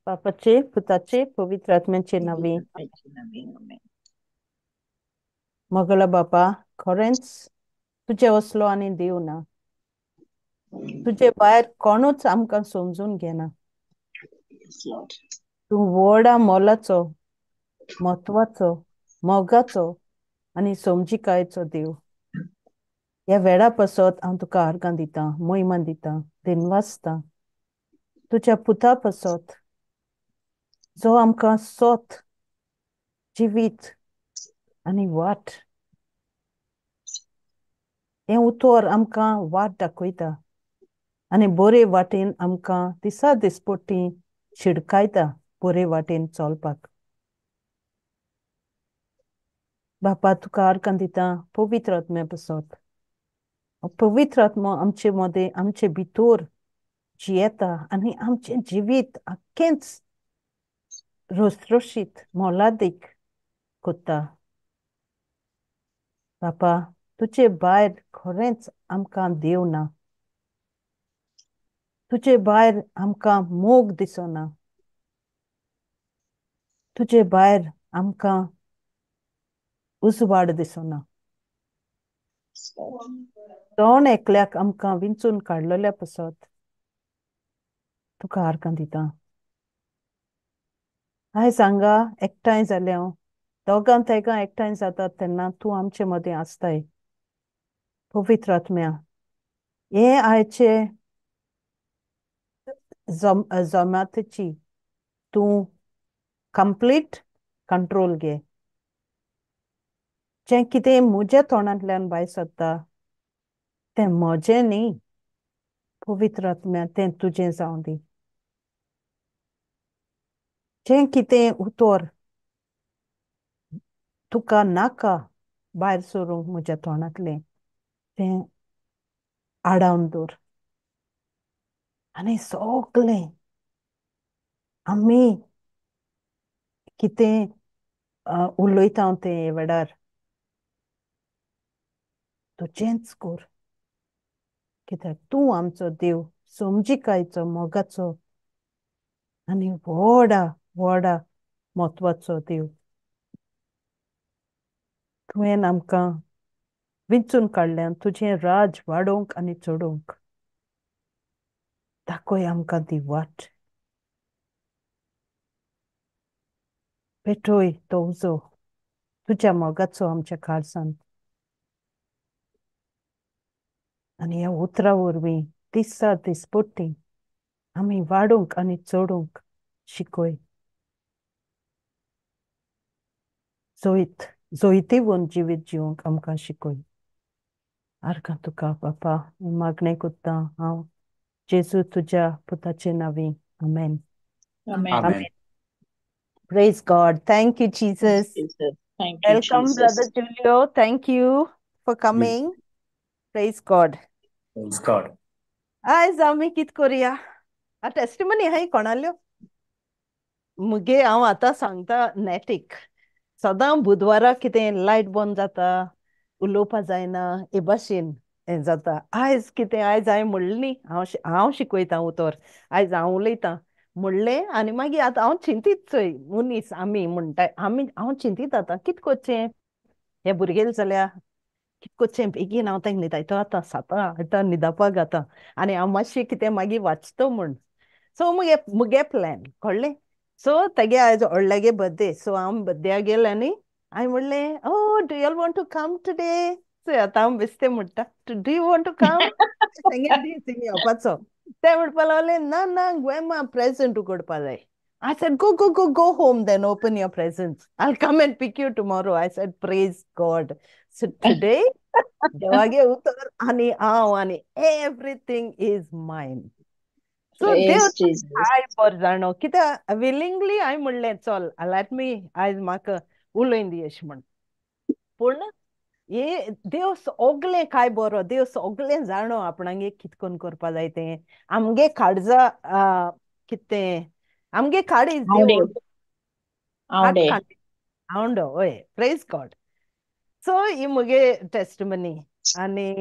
बापाचे, पुताचे, पवित्र आत्म्याचे नावे. मगला बापा, खरेंच तुझे असलो आणि देव ना. तुझे भायर कोणूच आमकां समजून घेना. तू व्हडा मोलाचो, म्हत्वाचो, मोगाचो आणि समजिकायेचो देव. ह्या वेळा पासत हांव तुका आर्गां दितां, मोहिमा दितां, दिनवासतां. तुझ्या पुता पासत जो आमकां सोत, जिवीत आणि वाट. हें उतर आमकां वाट दाखयता आनी बरे वाटेन आमकां दिसा दिसपट्टी शिडकायता बरे वाटेन चलपाक. बापा तुका आर्गां दितां पवित्र आत्म्या पासत. पवित्र आत्मो आमचे मदें आमचे भितर जियेता आनी आमचें जिवीत आख्खेंच रसरशीत मोलादीक कोत्ता. बापा तुजे भायर खरेंच आमकां देव ना. तुजे भायर आमकां मोग दिसना. तुजे भायर आमकां उजवाड दिसना. दोन एकल्याक आमकां विंचून काडलेल्या पासत तुका आर्गां दितां. आयज हांगा एकठांय जाले हांव दोगां तिगां एकठांय जातात तेन्ना तूं आमचे मदें आसताय. पवित्र आत्म्या, हे आयचे जमातीची तूं कंप्लीट कंट्रोल घे. जें कितें म्हज्या तोंडांतल्यान भायर सरता तें म्हजें न्ही, पवित्र आत्म्या तें तुजें जावं दी. जें कितें उतर तुका नाका भायर सरूंक म्हज्या तोंडांतलें तें आडावन दवर. आनी सगळें आमी कितें उलयता तें वेळार तुजेंच कोर. कित्याक तूं आमचो देव समजिकायेचो, मोगाचो आनी व्हडा व्हडा म्हत्वाचो देव. तुवें आमकां विंचून काडल्यान तुजें राज वाडोवंक आनी चडोवंक. दाखय आमकां ती वाट. पेटोय तो उजो तुज्या मोगाचो आमच्या काळजांत. आनी ह्या उतरा वरवीं दिसा दिसपट्टी आमी वाडोवंक आनी चडोवंक शिकोय. जोयतीवन जिवीत जिवंक आमकां शिकोय. आर्गां तुका बापा मागणें कोत्तां हांव जेजू तुज्या पुताचे नांवी. आमेन. Amen. Praise God. Thank you, Jesus. Thank you, Welcome, Jesus. Brother Julio. Thank you for coming. Praise God. Praise God. आयज आमी कित कोरया? आ टेस्टिमनी आहाय कोणाल्यो? मुगे हांव आतां सांगता नॅटीक. सदां बुधवाराक कितें लायट बंद जाता, उलोवपा जायना, हे भाशेन हें जाता. आयज कितें आयज हांवें म्हणलें न्ही हांव शिकयतां उतर. आयज हांव उलयतां म्हणलें आनी मागीर आतां हांव चिंतीत चोय मनीस आमी म्हणटाय हांव चिंतीत आतां कित कोरचें हे भुरगेले जाल्यार कित कोरचें बेगीन हांव तांकां न्हिदायतो आतां 7:30 न्हिदावपाक घातां आनी हांव मातशें कितें मागीर वाचतो म्हूण. सो मुगे प्लॅन कळ्ळें. सो तेगे आयज व्हडल्यागे बर्थडे सो हांव बर्थडेयाक गेलें न्ही हांवें म्हणलें oh do you want to come today. So आतां हांव बेश्टें म्हणटा do you want to come तेंगे थिंग येवपाचो. ते म्हणपा लागले ना ना ग्वेमा प्रेझेंट उगडपा जाय. I said, go home then, open your presents. I'll come and pick you tomorrow. I said, praise God. So today, देवागे उतर आणि हांव आणि everything is mine. So Dev Praise Jesus. हाय बरो जाणो कित्याक विलिंगली हांवें म्हणलें चल लेट मी आयज म्हाका उलोवन दी अशें म्हण. पूण हे देव सगळें काय बरो देव सगळें जाणो आपणांगे कितकोन करपा जाय तें. आमगे काळजा कितें आमगे काळीज देव हाट Aude. हांवडो हय प्रेज गॉड. सो ही मुगे टेस्टिमनी आनी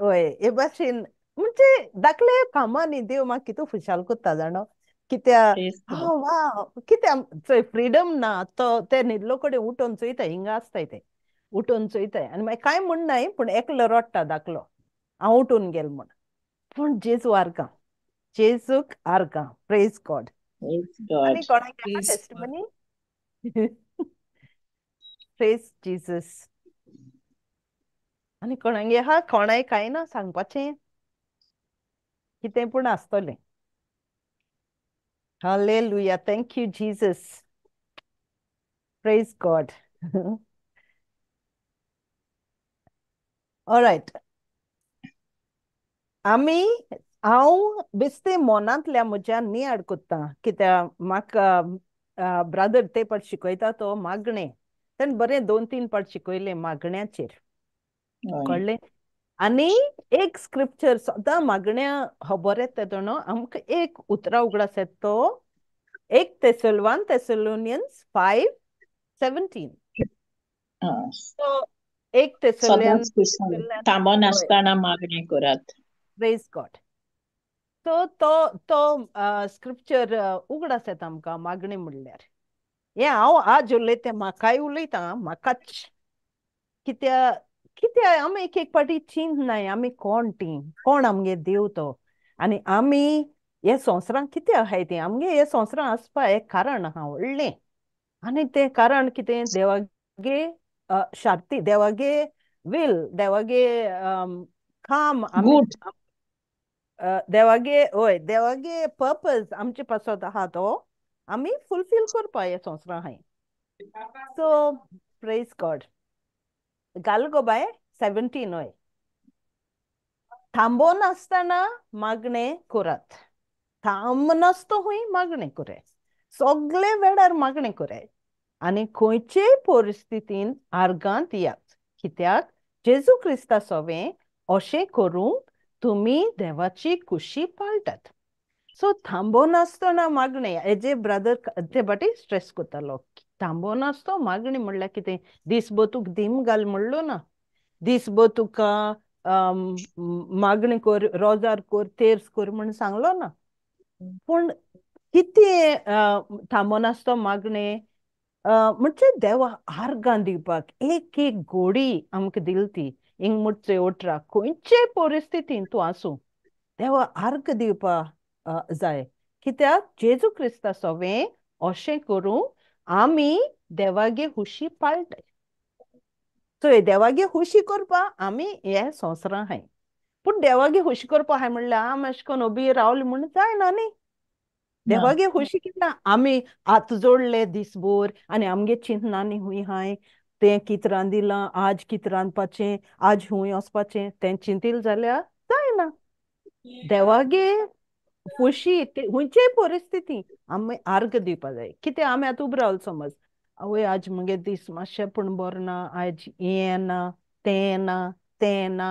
हय हे भाशेन म्हणजे दाखले कामांनी देव म्हाका कितू खुशाल कोत्ता जाणो कित्या Praise God. हा वा कित्या चोय फ्रीडम ना तो ते न्हिदलो कडेन उठोन चोयताय हिंगा आसताय ते उठोन चोयताय आनी मागीर कांय म्हणनाय पूण एकलो रडटा दाखलो हांव उठून गेल म्हण पूण जेजू आर्गां जेजूक आर्गां प्रेज गॉड Praise God. आनी कोणाक आहा Please. टेस्टिमनी प्रेज जीसस आनी कोणागे आहा कोणाय कांय ना सांगपाचें कितें पूण आसतलें Hallelujah. Thank you, Jesus. Praise God. All right. आमी हांव बेश्टे मनांतल्या म्हज्या न्ही आडकुत्ता कित्याक म्हाका ब्रदर ते पाट शिकयता तो मागणें तेणें बरें 2-3 पाट शिकयलें मागण्याचेर Aye. कळ्ळें आनी एक स्क्रिप्चर सदां मागण्या खबर येता तो न्हू आमकां एक उतरां उगडास येता तो एक Thessalonians 5:17 Ah. तो एक सदांच खुशाल थांबोन हय आसतना मागणें करात. प्रेज गॉड तो तो तो स्क्रिप्चर उगडास येता आमकां मागणी म्हणल्यार हें हांव आज उलयतें म्हाकाय उलयतां म्हाकाच कित्या कित्या आमी एक एक पाटी चिंतनाय आमी कोण ती कोण आमगे देव तो आनी आमी हे संवसारांत कितें आहाय ती आमगे हे संवसारांत आसपा एक कारण आहा व्हडलें आनी तें कारण कितें देवागे शार्ती देवागे वील देवागे काम आमी Good. देवागे हय देवागे पर्पज आमचे पासत आहा तो आमी फुलफील करपा हे संवसारां हाय सो प्रेज गॉड घाल गो बाय 17 हय थांबोन आसतना मागणें करात थांब नासतो हुंय मागणें कराय सगळे वेळार मागणें कराय आनी खंयचेय परिस्थितीन आर्गांत यात कित्याक जेजू क्रिस्ता सोवें अशें करूंक तुमी देवाची कुशी पाळटात सो थांबोन आसतना मागणें हेजे ब्रदर ते बाटी स्ट्रेस कोत्तालो थांबोन आसतो मागणी म्हणल्यार कितें दिसभर तुका दिम घाल म्हणलो ना दिसभर तुका मागणी कर रोजार कर तेर्स कर म्हण सांगलो ना पूण कितें थांबोन आसतो मागणें म्हणजे देवा आर्गां दिवपाक एक एक घोडी आमकां दिली ती इंग मुठचे ओटरा खंयचेय परिस्थितीन तूं आसूं देवा आर्ग दिवपाक जाय कित्याक जेजू क्रिस्ता सोवें अशें करूंक आमी देवागे हुशी पाळटाय सो देवागे हुशी करपा आमी हे संवसारां हाय पूण देवागे हुशी करपा हाय म्हणल्यार आमी अशें करून उबी रावली म्हण जायना न्ही ना. देवागे हुशी कितना आमी हात जोडले दिसभर आनी आमगे चिंतनांनी हुंय हाय तें कित रांदिलां आज कित रांदपाचें आज हुंय वचपाचें तें चिंतिल जाल्यार जायना देवागे खुशी खंयचेय परिस्थिती आमी आर्ग दिवपा जाय कितें आमी आतां उबो रावले समज आवय आज मुगे दीस मातशें पूण बरो ना आज हें ना तें ना तें ना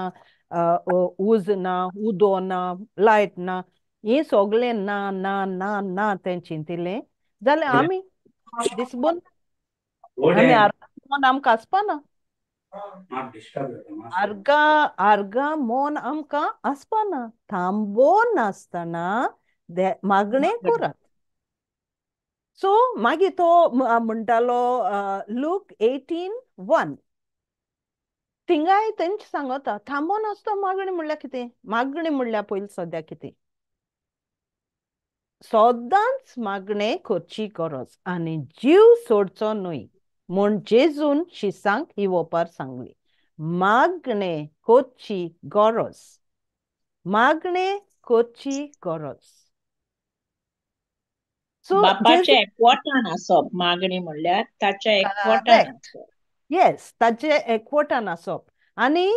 उज ना उदो ना लायट ना हें सगळें ना ना ना ना तें चिंतिलें जाल्यार आमी दिसभर आमी आर्गां आमकां आसपाना आर्गां आर्गां मोन आमकां आसपाना थांबोन आसतना मागणें करात सो मागीर तो म्हणटालो लूक 18:1 थिंगाय तेंच सांगता थांबोन आसतो मागणी म्हणल्यार कितें मागणी म्हणल्यार पयलीं सद्या कितें सदांच मागणें करची गरज आनी जीव सोडचो न्हय म्हूण जेजून शिसांक हिवोपार सांगली मागणें करची गरज मागणें करची गरज सो बापाचें एकवटान आसप मागणी म्हणल्यार ताच्या एकवटान करेक्ट आसप येस ताचे एकवटान आसप आनी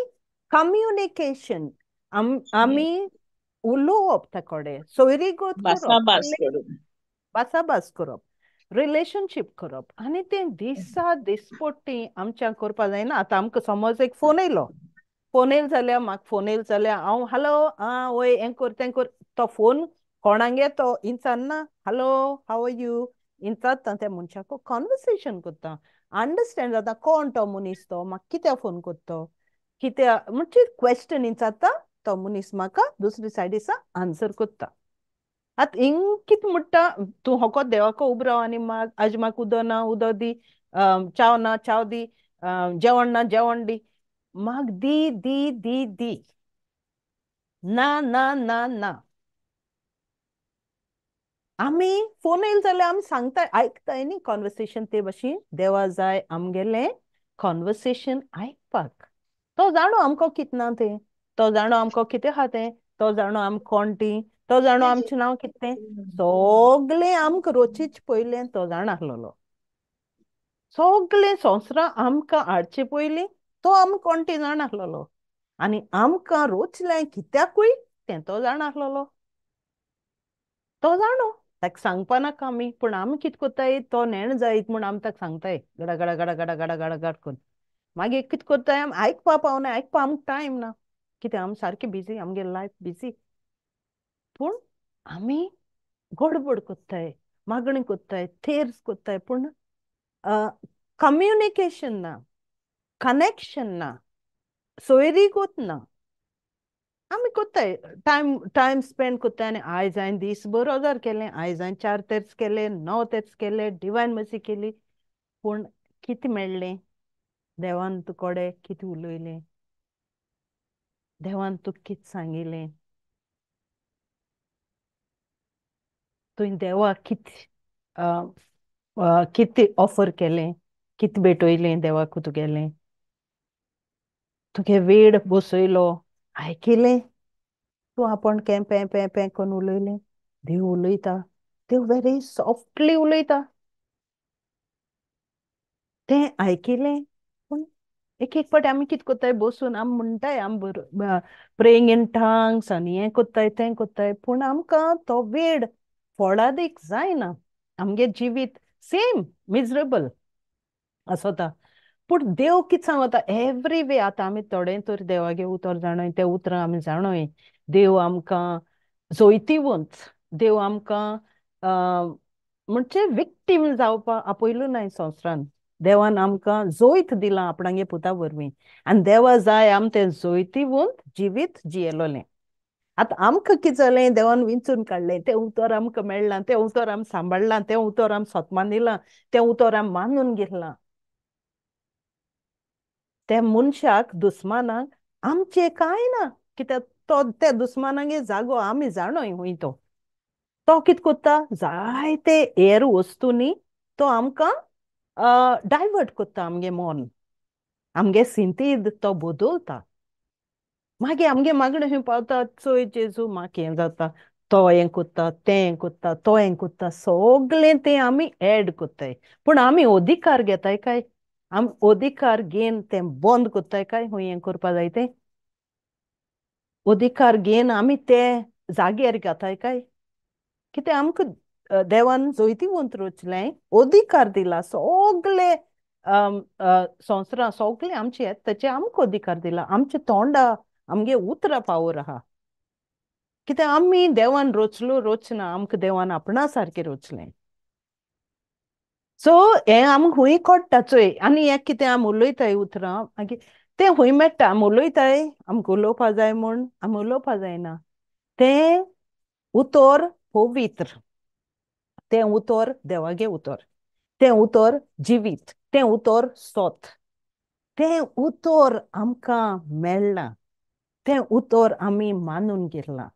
कम्युनिकेशन आमी उलोवप ते कडेन सोयरीगत करप भासाभास करून भासाभास करप रिलेशनशीप करप आनी तें दिसा दिसपट्टी आमच्या करपा जायना आतां आमकां समज एक फोन येयलो फोन येयलो जाल्यार म्हाका फोन येयलो जाल्यार हांव हॅलो आं वय हें कर तें कर तो फोन कोणागे तो इंचान्ना हॅलो हाव आर यू इंचात त्या मनशाक कॉन्वर्सेशन करता अंडरस्टँड जाता कोण तो मनीस तो म्हाका कित्याक फोन करता कित्याक म्हणजे क्वेश्चन इंचाता तो मनीस म्हाका दुसरी सायडीसा आन्सर कोत्ता. आत हिंग कित म्हणटा तूं होको देवाको उब राव आनी माग आज म्हाका उदो ना उदो दी, चाव ना चाव दी, जेवण ना जेवण दी. म्हाक दी दी दी दी. ना ना ना ना. आमी फोन येयलो जाल्यार आमी सांगताय आयकताय न्ही कॉन्वर्सेशन ते भाशेन देवा जाय आमगेलें कॉन्वर्सेशन आयकपाक. तो जाणो आमको कित ना तें, तो जाणो आमको कितें आहा तें, तो जाणो आम कोण ती, तो जाणो आमचें नांव कितें सोगलें आमकां रोचीच पयलें तो जाण आसलोलो. सोगलें संवसारा आमकां हाडचे पयलीं तो आम कोण ती जाण आसलोलो. आनी आमकां रोचलें कित्याकूय तें तो जाण आसलोलो. तो जाणो ताका सांगपा नाका आमी, पूण आमी कितें कोत्ताय तो नेण जायत म्हूण आमी ताका सांगताय गडा गडा गडा गडा गडा गडा गड करून. मागीर कितें कोत्ताय आमी आयकपा पावनाय, आयकपा आमकां टायम ना कित्याक आमी सारकें बिजी, आमगे लायफ बिजी. पूण आमी गडबड कोत्ताय, मागणी कोत्ताय, थेर्स कोत्ताय, पूण कम्युनिकेशन ना, कनेक्शन ना, सोयरीगूत ना. आमी कोत्ताय टायम टायम स्पेंड कोत्ताय आनी आयज हांवें दीसभर हजार केलें, आयज हांवें 4 तेर्स केले, 9 तेर्स केले, डिवायन मर्सी केली. पूण कितें मेळ्ळें? देवान तुकोडे कितें उलयलें? देवान तुका कितें सांगिल्लें? तुवें देवाक कितें ऑफर केलें? कितें भेटोयलें देवाक तुगेलें? तुगे वेड बसयलो, आयकिलें? तूं आपण कें पें पें पें करून उलयलें? देव उलयता, देव वेरी सॉफ्टली उलयता. तें आयकिलें? पूण एक एक पाटी आमी कितें कोत्ताय बसून आमी म्हणटाय आमी प्रेयींग इन टंग्स आनी हें कोत्ताय तें कोत्ताय, पूण आमकां तो वेड फोडादीक जायना. आमगे जिवीत सेम मिजरेबल आसोता. पूण देव कितें सांगता एवरी वे. आतां आमी थोडें तरी देवागे उतर जाणोय, तें उतरां आमी जाणोय. देव आमकां जोयतीवंत, देव आमकां म्हणजे विक्टीम जावपा आपयलो नाय संवसारान. देवान आमकां जोयत दिलां आपणागे पुता वरवीं, आनी देवा जाय आमी तें जोयतीवंत जिवीत जियेलोलें. आतां आमकां कितें जालें देवान विंचून काडलें, तें उतर आमकां मेळ्ळां, तें उतर आमी सांबाळलां, तें उतर आमी सोतमान दिलां, तें उतर आमी मानून घेतलां. त्या मनशाक दुस्मानाक आमचें कांय ना, कित्याक तो त्या दुस्मानागे जागो आमी जाणोय हुंय तो. तो कितें कोत्ता जायते हेर वस्तूंनी तो आमकां डायवर्ट कोत्ता आमगे मन, आमगे सिंतीद तो बदलता. मागीर आमगे मागणें हूंय पावता, चोय जेजू म्हाका हें जाता, तो हें कोत्ता, तें हें कोत्ता, तो हें कोत्ता, सोगलें तें आमी एड कोत्ताय. पूण आमी अधिकार घेताय काय? आमी अधिकार घेवन तें बंद कोत्ताय काय हूंय हें कोरपा जाय तें? अधिकार घेवन आमी तें जाग्यार घाताय काय? कित्याक आमकां देवान जोयतीवंत रचलें, अधिकार दिला सोगले संवसारां सोगलें आमचें ताचे आमकां अधिकार दिला. आमच्या तोंडा आमगे उतरां पावर आहा. कित्याक आमी देवान रचलो रचना, आमकां देवान आपणा सारकें रचलें. सो हें आमकां हूंय कोडटा चोय. आनी हें कितें आमी उलयताय उतरां मागीर तें हूंय मेळटा. आमी उलयताय आमकां उलोवपा जाय म्हूण आमी उलोवपा जायना. तें उतर पवित्र, तें उतर देवागे उतर, तें उतर जिवीत, तें उतर सोत, तें उतर आमकां मेळ्ळां, तें उतर आमी मानून घेतलां.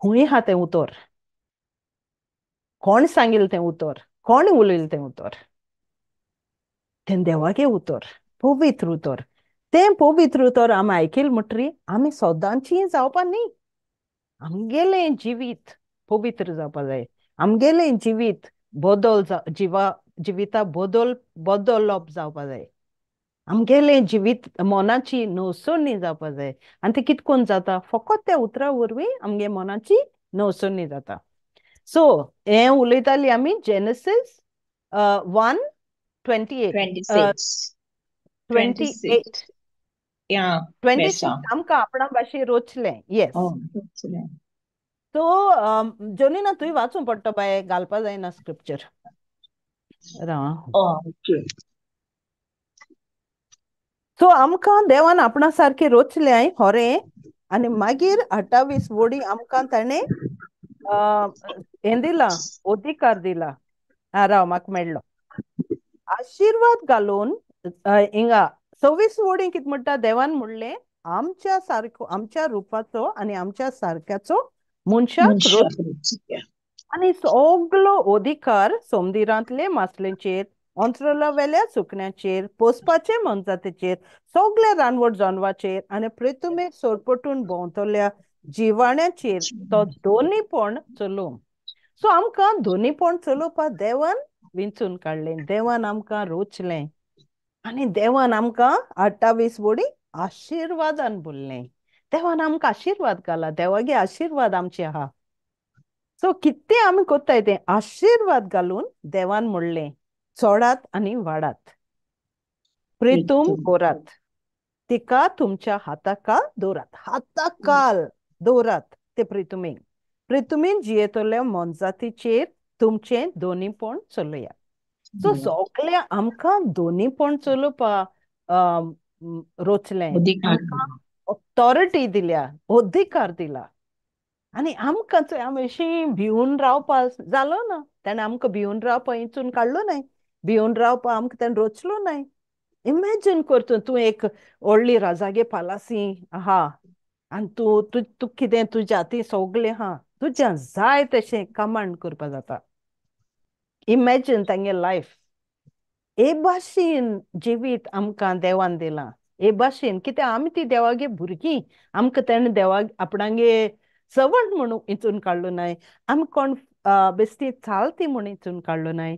हूंय आहा तें उतर. कोण सांगिल्लें तें उतर? कोण उलयलें तें उतर? तें देवागे उतर, पवित्र उतर. तें पवित्र उतर आमी आयकिल्लें म्हणटरी आमी सोदांचीं जावपा न्ही. आमगेलें जिवीत पवित्र जावपा जाय. आमगेलें जिवीत बदल जिविता बदलप जावपा जाय. आमगेलें जिवीत मोनाची नवसोडणी जावपा जाय. आनी तें कितें कोन्न जाता? फकत त्या उतरा वरवीं आमगे मोनाची नवसोडणी जाता. सो हें उलयतालीं आमी जेनेसीस 1:28 26. 28 26. Yeah, 26 Vesa. आमकां आपणा भाशेन रोचलें. येस. Oh, excellent. सो जोनिना तुवें वाचूं पडटा बाय, घालपा जायना स्क्रिप्चर. राव. Oh, okay. सो आमकां देवान आपणा सारखे रोचले होरे आणि मागीर 28 वडी आमकां ताणें हें दिला, अधिकार दिला. राव म्हाका मेळ्ळो. आशीर्वाद घालून हिंगा 26 वडी कितें म्हणटा देवान म्हणलें, आमच्या सारको आमच्या रुपाचो आनी आमच्या सारक्याचो मनशाक रोच. मनशाक रुचीक. आणि सगळो अधिकार सोमदिरांतले मासलेंचेर, अंतरला वेल्या सुकण्याचेर, पोसपाचे मनजातीचेर, सगळे रानवट जानवाचेर आनी पृथ्वीक सोरपटून भोंवतल्या जिवाण्याचेर तो दोनीपण चलोवंक. सो आमकां दोनीपण चलोवपाक देवान विंचून काडलें, देवान आमकां रोचलें आनी देवान आमकां 28 वडी आशिर्वादान भरलें. देवान आमकां आशिर्वाद घाला, देवागे आशिर्वाद आमचे आहा. सो कितें आमी कोत्ताय तें आशिर्वाद घालून देवान म्हणलें, चोडात आनी वाडात, प्रितूम प्रितूम. कोरात, तिका तुमच्या हाताकाल दवरात. हाताकाल दवरात ते प्रितुमीक. प्रितुमीन जियेतल्या मनजातीचेर तुमचें दोनीपण चलया. सो सगळे आमकां दोनीपण चलोवपाक रोचलें. अधिकार आमकां दिला. ऑथॉरिटी दिल्या, अधिकार दिला. आनी आमकां आमी अशीं भिवून रावपाक जालो ना. ताणें आमकां भिवून रावपाक हिंचून काडलो नाय. भिवून रावपाक आमकां ताणें रोचलो नाय. इमॅजीन कर तूं एक व्हडली राजागे पालासी आहा आनी तूं कितें तुज्या हाती सगळें आहा, तुज्या जाय तशें कमांड करपा जाता. इमॅजीन तांगे लायफ. हे भाशेन जिवीत आमकां देवान दिलां. हे भाशेन कितें आमी ती देवागे भुरगीं. आमकां ताणें देवाक आपणागे सवंट म्हणून हिंचून काडलो नाय. आमी कोण बेश्टी चालती म्हूण हिंचून काडलो नाय.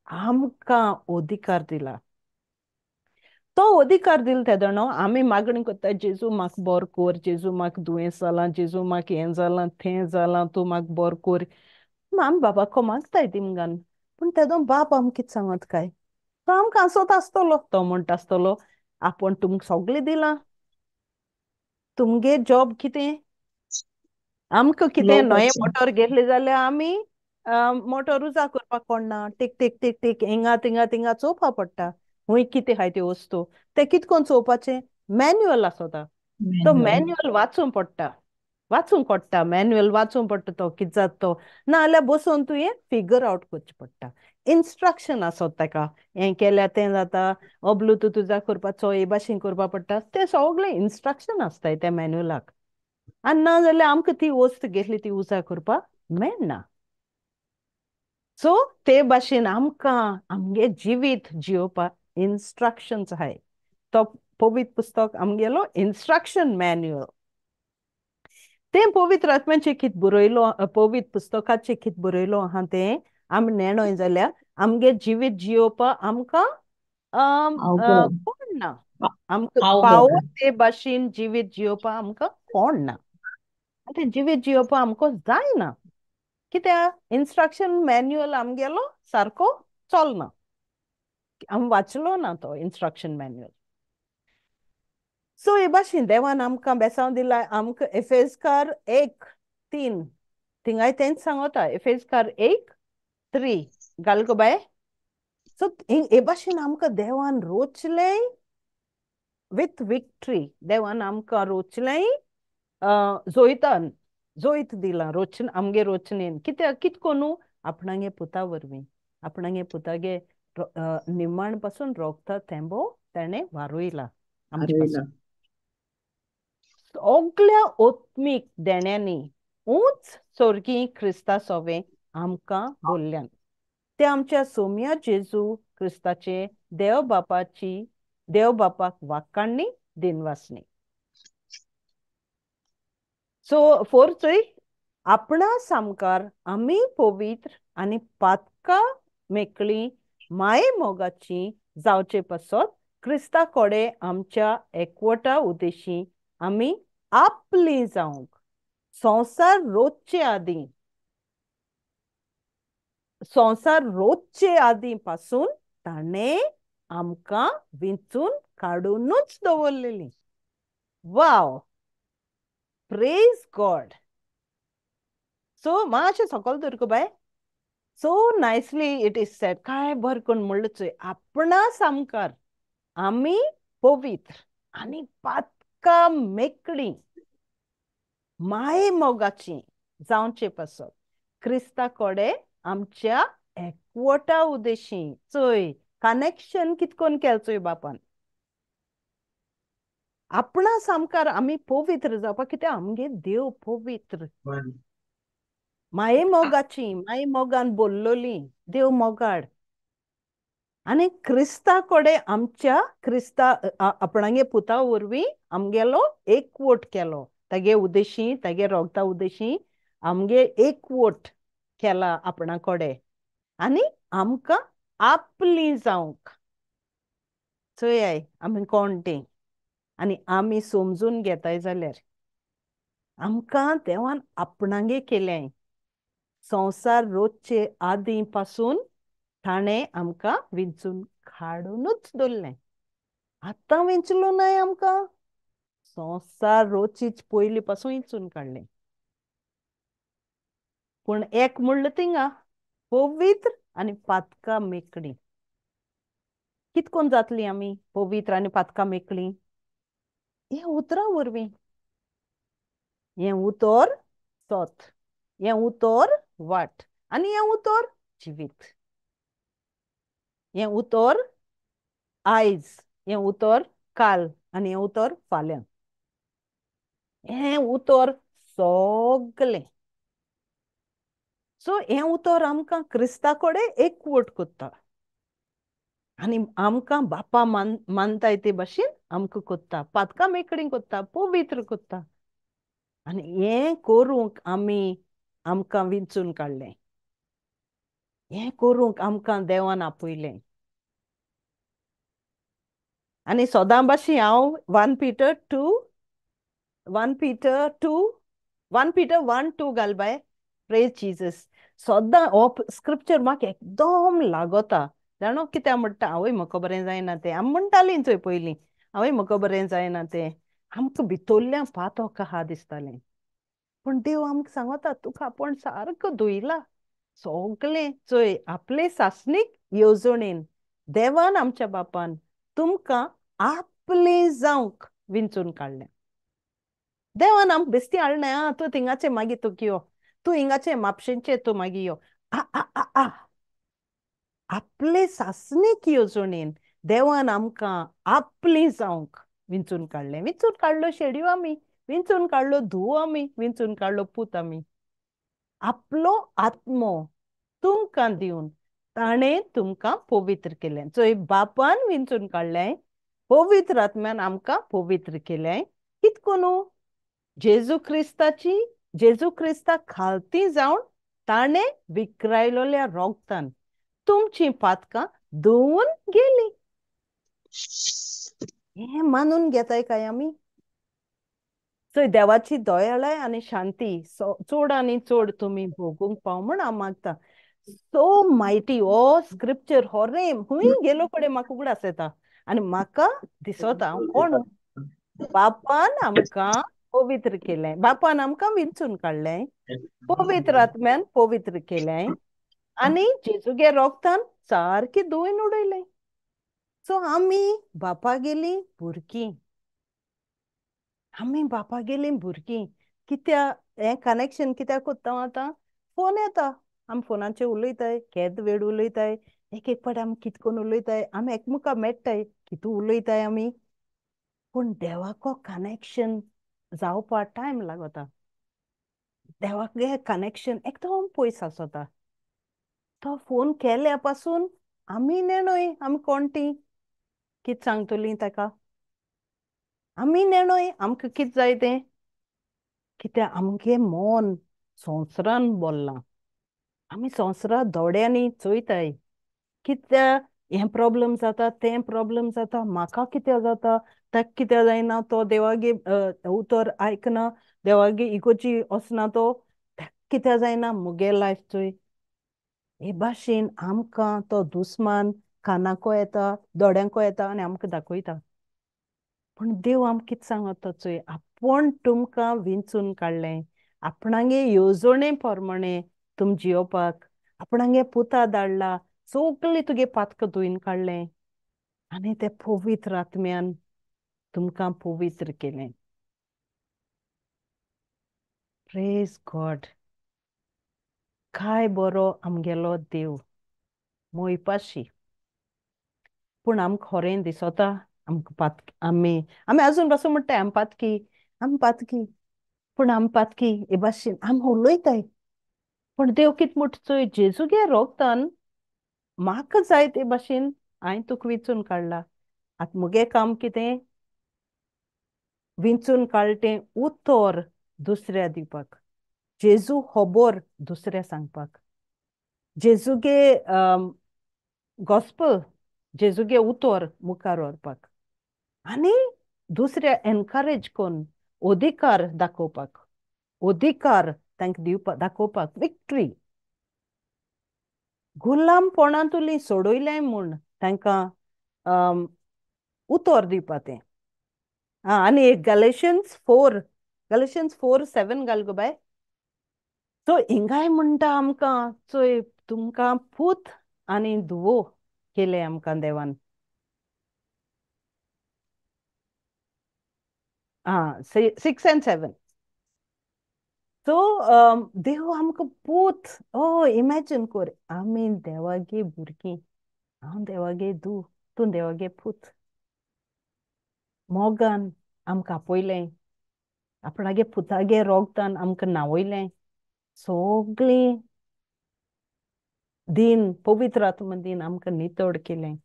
आमकां अधिकार दिला. तो अधिकार दिला तेदोणो आमी मागणी कोत्ता, जेजू म्हाका बोर कोर, जेजू म्हाका दुयेंस जालां, जेजू म्हाका हें जालां तें जालां, तूं म्हाका बोर कोर. आमी बाबाको मागताय तिमगान. पूण तेदो बाप आमकां कितें सांगत काय, तो आमकां हांसोत आसतलो. तो म्हणटा आसतलो, आपूण तुमकां सगळें दिलां. तुमगे जॉब कितें? आमकां कितें लोक नये वचून. मोटोर घेतले जाल्यार आमी मोटोर उजा करपाक कोणना. टीक टीक टीक टीक हिंगा तिंगा तिंगा चोवपा पडटा. हूंय कितें आहाय त्यो वस्तू ते कितें कोन्न चोवपाचें? मॅन्युअल आसोता. तो मॅन्युअल. मॅन्युअल वाचूंक पडटा. वाचूंक पडटा मॅन्युअल वाचूंक पडटा. तो कितें जाता तो ना जाल्यार बसून तुवें फिगर आवट करचें पडटा. इन्स्ट्रक्शन आसत ताका. हें केल्यार तें जाता, हो ब्लूटूथ उजा करपाचो, हे भाशेन करपा पडटा. ते सगळे इन्स्ट्रक्शन आसताय त्या मॅन्युअलाक. आनी ना जाल्यार आमकां ती वस्त घेतली ती उजार करपाक मेळना. सो ते भाशेन आमकां आमगे जिवीत जियोवपाक इन्स्ट्रक्शन्स आहाय. तो पवित्र पुस्तक आमगेलो इन्स्ट्रक्शन मॅन्युअल. तें पवित्र आत्म्याचें कितें बरयलो, पवित्र पुस्तकाचें कितें बरयलो आहा तें आमी नेणोय जाल्यार आमगे जिवीत जियोवपाक आमकां अवघड. कोण ना. आमकां अवघड. पावो ते भाशेन जिवीत जियोवपाक आमकां कोण ना. आनी तें जिवीत जियोवपाक आमकां जायना. कित्याक इन्स्ट्रक्शन मॅन्युअल आमगेलो सारको चलना. आमी वाचलो ना तो इन्स्ट्रक्शन मॅन्युअल. सो हे भाशेन देवान आमकां बेसांव दिला. आमकां एफेसकार 1:3 थिंगाय तेंच सांगता. एफेसकार 1:3 घाल गो बाय. सो हे भाशेन आमकां देवान रोचलें विथ विक्ट्री. देवान आमकां रोचलें जोयतान जोयत दिलां. रोचन आमगे रोचणेन कित्याक कितें कोन्नू आपणागे पुता वरवीं. आपणागे पुतागे निमाण पासून रोगता थेंबो ताणें वारोयला आमचे आरोयला. पासून. सगळ्या ओत्मीक देण्यांनी उंच सोर्गीं क्रिस्ता सोवें आमकां बोल्ल्यान. ते आमच्या सोम्या जेजू क्रिस्ताचे देव बापाक वाकाणणी दिनवासनी. सो फोर्चय आपणा सामकार आमी पवित्र आनी पातका मेकळी माये मोगाची जावचे पासत क्रिस्ता कोडे आमच्या एकवटा उद्देशी आमी आपली जावंक संसार रोजचे आदीं पासून ताणें आमकां विंचून काडूनच दवरलेली. Wow, praise God. सो मातशें सकयल धर go by. So nicely it is said. काय बरें करून म्हणलें चोय. आपणा सामकार आमी पवित्र आणि पातका मेकळी माये मोगाची जावचे पासत क्रिस्ता कोडे आमच्या एकवटा उद्देशी चोय कनेक्शन कितकोन केलचोय बापान आपणा सामकार आम्ही पवित्र जावपाक कित्याक आमगे देव पवित्र माये मोगाची माये मोगान बोललोली देव मोगाड आणि क्रिस्ता कोडे आमच्या क्रिस्ता आपणागे पुता वरवीं आमगेलो एकवट केलो तेगे उद्देशी तेगे रोगता उद्देशी आमगे एकवट केला आपणा कोडे आणि आमकां आपली जावंक चोय आमी कोणटे आणि आमी समजून घेताय जाल्यार आमकां देवान आपणागे केलें संसार रोजचे आदीं पासून ताणें आमकां विंचून काडूनच दवरलें आतां विंचलो न्हय आमकां संसार रोजचीच पयलीं पासून विंचून काडलें पूण एक म्हणलें थिंगा पवित्र आनी पातका मेकळी कितकोन जातलीं आमी पवित्र आनी पातका मेकळीं हें उतरां वरवीं हें उतर सोत हें उतर वाट आनी हें उतर जिवीत हें उतर आयज हें उतर काल आनी हें उतर फाल्यां हें उतर सगलें सो हें उतर आमकां क्रिस्ता कोडे एकवट कोत्ता आनी आमकां बापा मानताय ते भाशेन आमकां कोत्ता पातका मेकळीं कोत्ता पवित्र कोत्ता आनी हें करूंक आमी आमकां विंचून काडलें हें करूंक आमकां देवान आपयलें आनी सोदां भाशेन हांव 1 Peter 2 घालबाय प्रेज जीसस सोदां हो स्क्रिप्चर म्हाका एकदम लागोता जाणो कित्याक म्हणटा आवय म्हाका बरें जायना तें आमी म्हणटालीं चोय पयलीं आवय म्हाका बरें जायना तें आमकां भितरल्यान पातोक आहा दिसतालें पूण देव आमकां सांगता तुका आपूण सारको धुयला सगलें चोय आपले सासणीक येवजणेन देवान आमच्या बापान तुमकां आपले जावंक विंचून काडलें देवान आमकां बेश्टी हाडलें आं तूं थिंगाचें मागीर तुका यो तूं हिंगाचें म्हापशेंचें तूं मागीर यो आ आ आ आ आपले सासणीक येवजणेन देवान आमकां आपली जावंक विंचून काडलो शेडयो आमी विंचून काडलो धुवो आमी विंचून काडलो पूत आमी आपलो आत्मो तुमकां दिवन ताणें तुमकां पवित्र केलें चोय बापान विंचून काडलें पवित्र आत्म्यान आमकां पवित्र केलें कितकोनू जेजू क्रिस्ता खालती जावन ताणें विकरायलोल्या रोगतान तुमचीं पातकां धुवून गेलीं हें मानून घेताय काय आमी चोय देवाची दयाळाय आनी शांती चड आनी चड तुमी भोगूंक पाव म्हूण हांव मागता सो मायटी हो स्क्रिप्चर हो रेम खूंय गेलो कडेन म्हाका उगडास येता आनी म्हाका दिसता हांव कोण बापान आमकां पवित्र केलें बापान आमकां विंचून काडलें पवित्र आत्म्यान पवित्र केलें आनी जेजूगे रोगतान सारकी धुवन उडयलें सो आमी बापागेलीं भुरगीं आमी बापागेलीं भुरगीं कित्या हें कनेक्शन कित्याक कोत्ता हांव आतां फोन येता आमी फोनाचेर उलयताय केद वेळ उलयताय एक एक पाटी आमी कितकोन उलयताय आमी एकमुका मेळटाय कितू उलयताय आमी पूण देवाको कनेक्शन जावपा टायम लागता देवागे कनेक्शन एकदम पयस आसता तो फोन केल्या पासून आमी नेणोय आमी कोणटीं कित सांगतलीं ताका आमी नेणोय आमकां कित जाय तें कित्याक आमगे मन संवसारान बोल्लां आमी संवसारा दोड्यांनी चोयताय कित्याक हें प्रॉब्लेम जाता तें प्रॉब्लेम जाता म्हाका कित्याक जाता ताका कित्याक जायना तो देवागे उतर आयकना देवागे इगोर्जी वचना तो ताका कित्याक जायना मुगे लायफ चोय हे भाशेन आमकां तो दुस्मान कानाको येता दोळ्यांको येता आनी आमकां दाखयता पूण देव आमकां कितें सांगता चोय आपूण तुमकां विंचून काडलें आपणागे येवजणे पोरमोणें तुम जियोपाक आपणागे पुता धाडला सगळीं तुगे पातकां धुवन काडलें आनी ते पवित्र आत्म्यान तुमकां पवित्र केलें. Praise God. काय बरो आमगेलो देव मोयपाशी. पूण आमकां खरें दिसता आमकां आमी आमी आजून पासून म्हणटाय आमी पातकी पूण आमी पातकी हे भाशेन आमी उलयताय. पूण देव कित म्हणटा जेजू गे रोगतान म्हाका जाय ते भाशेन हांवें तुका विंचून काडला. आतां मुगे काम कितें? विंचून काडटें उतर दुसऱ्या दिवपाक. जेजू खबर दुसऱ्या सांगपाक. जेजूगे गॉस्पल जेजूगे उतर मुखार व्हरपाक आनी दुसऱ्या एनकरेज कोन्न अधिकार दाखोवपाक. अधिकार तांकां दिवपाक दाखोवपाक विक्ट्री. गुलामपणांतुली सोडयलें म्हूण तांकां उतर दिवपा तें. आनी एक गॅलेशियन्स 4:7 घाल गो बाय. सो हिंगाय म्हणटा आमकां चोय तुमकां पूत आनी धुवो केले आमकां देवान. 6 and 7. सो देव आमकां पूत. इमॅजीन कोर आमी देवागे भुरगीं. हांव देवागे धूव तूं देवागे पूत. मोगान आमकां आपयलें. आपणागे पुतागे रोगतान आमकां न्हावयलें. सोगलीं दिन पवित्र आत्मा दिन आमकां नितळ केलें.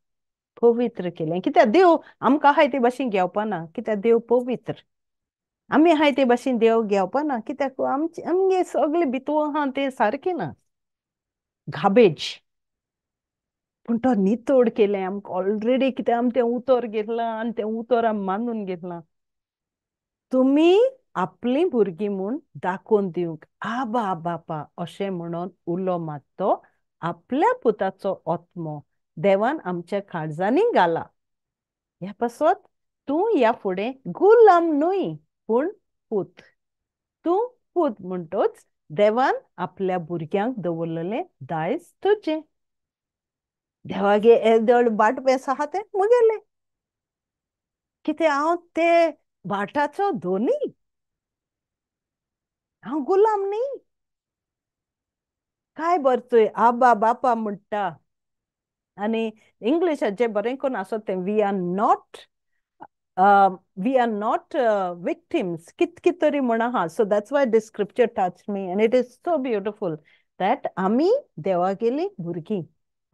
पवित्र केलें. कित्याक देव आमकां आहाय ते भाशेन घेवपाना. कित्याक देव पवित्र. आमी आहाय ते भाशेन देव घेवपाना. कित्याक आमगे सगळें भितूर आहा तें सारकें ना. घाबेज. पूण तो नितळ केलें आमकां ऑलरेडी. कित्याक आमी तें उतर घेतलां आनी तें उतर आमी मानून घेतलां. तुमी आपलीं भुरगीं म्हूण दाखोवन दिवंक आबा बापा अशें म्हणून उलो मारतो आपल्या पुताचो आत्मो देवान आमच्या काळजांनी घाला. ह्या पासत तूं ह्या फुडें गुलाम न्हय पूण पूत. तूं पूत म्हणटोच देवान आपल्या भुरग्यांक दवरलेलें दायज तुजें. देवागे येदोळ बाटबेस आहा तें मुगेलें. कितें हांव ते भाटाचो धोनी. हांव गुलाम न्ही. काय बरतोय आबा बापा म्हणटा. आनी इंग्लिशाचें बरें करून आसत तें वी आर नॉट विक्टिम्स. कित तरी म्हण आहा. So that's why this scripture touch me and it is so beautiful that आमी देवागेलीं भुरगीं.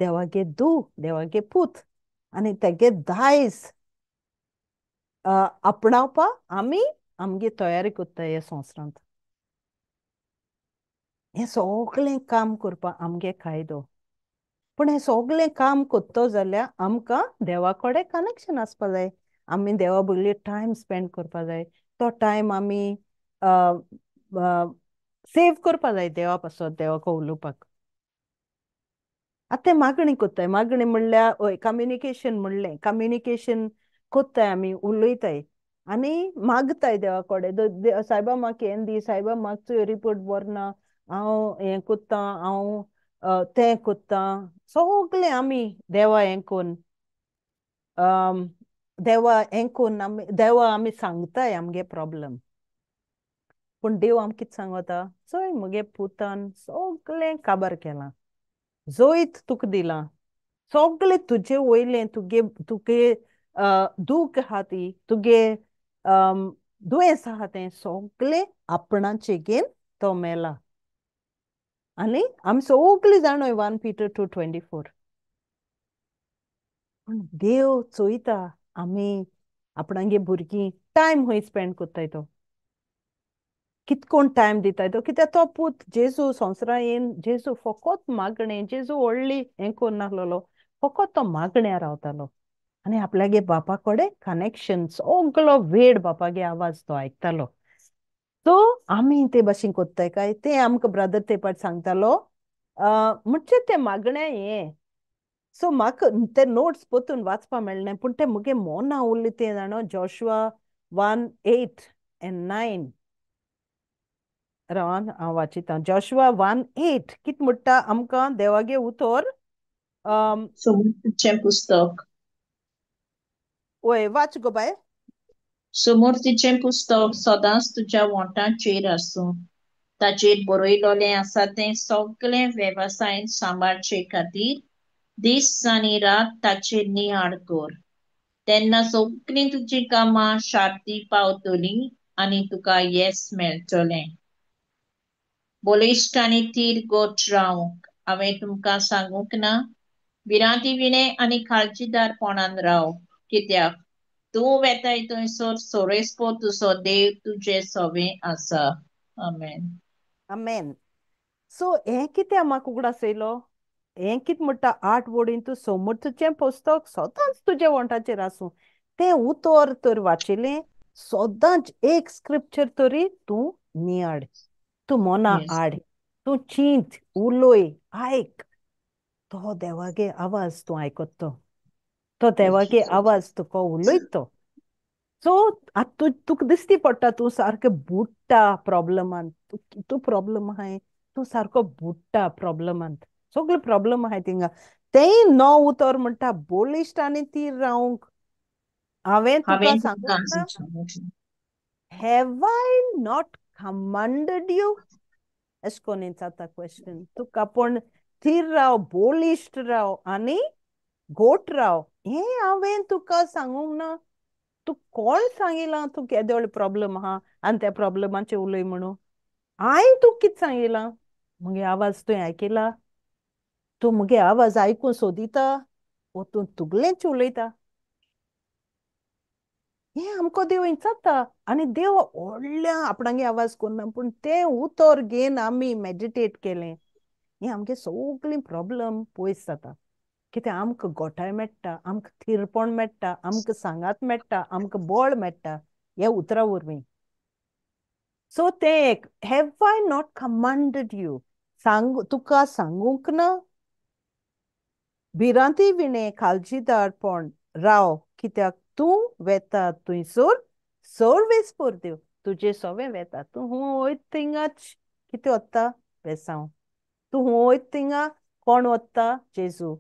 देवागे धूव देवागे पूत. आनी तेगे दायज आपणावपा आमी आमगे तयारी कोत्ताय ह्या संवसारांत. हें सगळें काम करपा आमगे कायदो. पूण हें सगळें काम कोत्तो जाल्यार आमकां देवा कडेन कनेक्शन आसपा जाय. आमी देवा बरोबर टायम स्पेंड करपा जाय. तो टायम आमी सेव करपा जाय देवा पासत देवाको उलोवपाक. आतां तें मागणी कोत्ताय. मागणी म्हणल्यार हय कम्युनिकेशन म्हणलें. कम्युनिकेशन कोत्ताय आमी उलयताय आनी मागताय देवा कडेन. सायबा म्हाका हें दी. सायबा म्हाका तुवें रिपोर्ट बरना. हांव हें कोत्तां. हांव तें कोत्तां. सगळें आमी देवा हें कोन्न देवा आमी सांगताय आमगे प्रॉब्लेम. पूण देव आमकां कितें सांगता? चोय मुगे पुतान सगळें काबार केलां. जोयत तुका दिलां. सगळें तुजे वयलें तुगे दूख आहा ती तुगे दुयेंस आहा तें सगळें आपणाचें घेवन तो मेला. आनी आमी सगळीं जाणोय 1 Peter 2:24. पूण देव चोयता आमी आपणागे भुरगीं टायम खंय स्पेंड कोत्ताय तो. कितकोन टायम दिताय तो. कित्याक तो पूत जेजू संवसारान येवन जेजू फकत मागणें. जेजू व्हडली हें कोन्न नाहलोलो. फकत तो मागण्यां रावतालो. आनी आपल्यागे बापा कडेन कनेक्शन. सगळो वेळ बापागे आवाज तो आयकतालो. सो आमी ते भाशेन कोत्ताय काय. तें आमकां ब्रदर ते पाट सांगतालो. म्हणचे तें मागण्या हें. सो म्हाका ते नोट्स पोतून वाचपा मेळ्ळें. पूण तें मुगे मोना उरलें तें जाणो जोशुआ 1:8-9. रावन हांव वाचितां. जोशुआ 1:8 कित म्हणटा आमकां देवागे उतर. समूतचें पुस्तक वय वाच गो बाय. समृद्धीचें पुस्तक सदांच तुज्या वोंटाचेर आसूं. ताचेर बरयलोलें आसा तें सगळें वेवसायन सांबाळचे खातीर दीस आनी रात ताचेर नियाळ कर. तेन्ना सगळीं तुजीं कामां शार्ती पावतलीं आनी तुका येस मेळटलें. बलिश्ट आनी थीर गोठ रावंक हांवें तुमकां सांगूंक ना. भिरांती विणे आनी काळजीदारपणान राव, कित्याक तूं वेताय थंयसर सोरेस्पो तुजो देव तुजे सवें आसा. आमेन. आमेन. सो हें कितें म्हाका उगडासयलो? हें कितें म्हणटा 8 वडीं तूं समर्थचें पुस्तक सदांच तुज्या वोंटाचेर आसूं. तें उतर तर वाचिल्लें सदांच एक स्क्रिप्चर तरी तूं नियाड. तूं मोना येस. हाड. तूं चिंत, उलोय, आयक. तो देवागे आवाज तूं आयकत्तो. तो देवागे आवाज तुका उलयतो. सो आतां तुका दिसती पडटा तूं सारकें बुडटा प्रॉब्लमांत. तूं प्रॉब्लम आहाय. तूं सारको बुडटा प्रॉब्लमांत. सगळे प्रॉब्लम आहाय थिंगा. तेंय नो उतर म्हणटा बोलिश्ट आनी तीर रावंक. हांवें तुका हांवें सांगूंक तुमकां ना, सांगूंक हॅव आय नॉट कमांडड यू? अशें कोन्न जाता क्वेश्चन. तुका पूण थीर राव, बोलिश्ट राव आनी गोठ राव. हें हांवें तुका सांगूंक ना. तू कोण सांगिलां तू केदे व्हडले प्रॉब्लेम आहा आनी त्या प्रॉब्लेमाचेर उलय म्हणून? हांवें तुका कितें सांगिलां? मुगे आवाज तुवें आयकिला? तूं मुगे आवाज आयकूं सोदिता वो तूं तुगलेंच उलयता? हें आमको देव विचारता. आनी देव व्हडल्या आपणागे आवाज कोन्ना पूण तें उतर घेवन आमी मॅडिटेट केलें. हें आमगे सगळीं प्रॉब्लम पयस जाता. कित्याक आमकां गोठाय मेळटा, आमकां थीरपण मेळटा, आमकां सांगात मेळटा, आमकां बळ मेळटा ह्या उतरा वरवीं. सो तें एक हॅव आय नॉट कमांडड यू? तुका सांगूंक ना? भिरांती विणे काळजीदारपण राव, कित्याक तूं वेता थंयसर सर्वेस परदेव तुजें सवें वेता. तूं हूं वयता थिंगाच कितें वता? बेसांव. तूं हूं वयता थिंगा कोण वता? जेजू.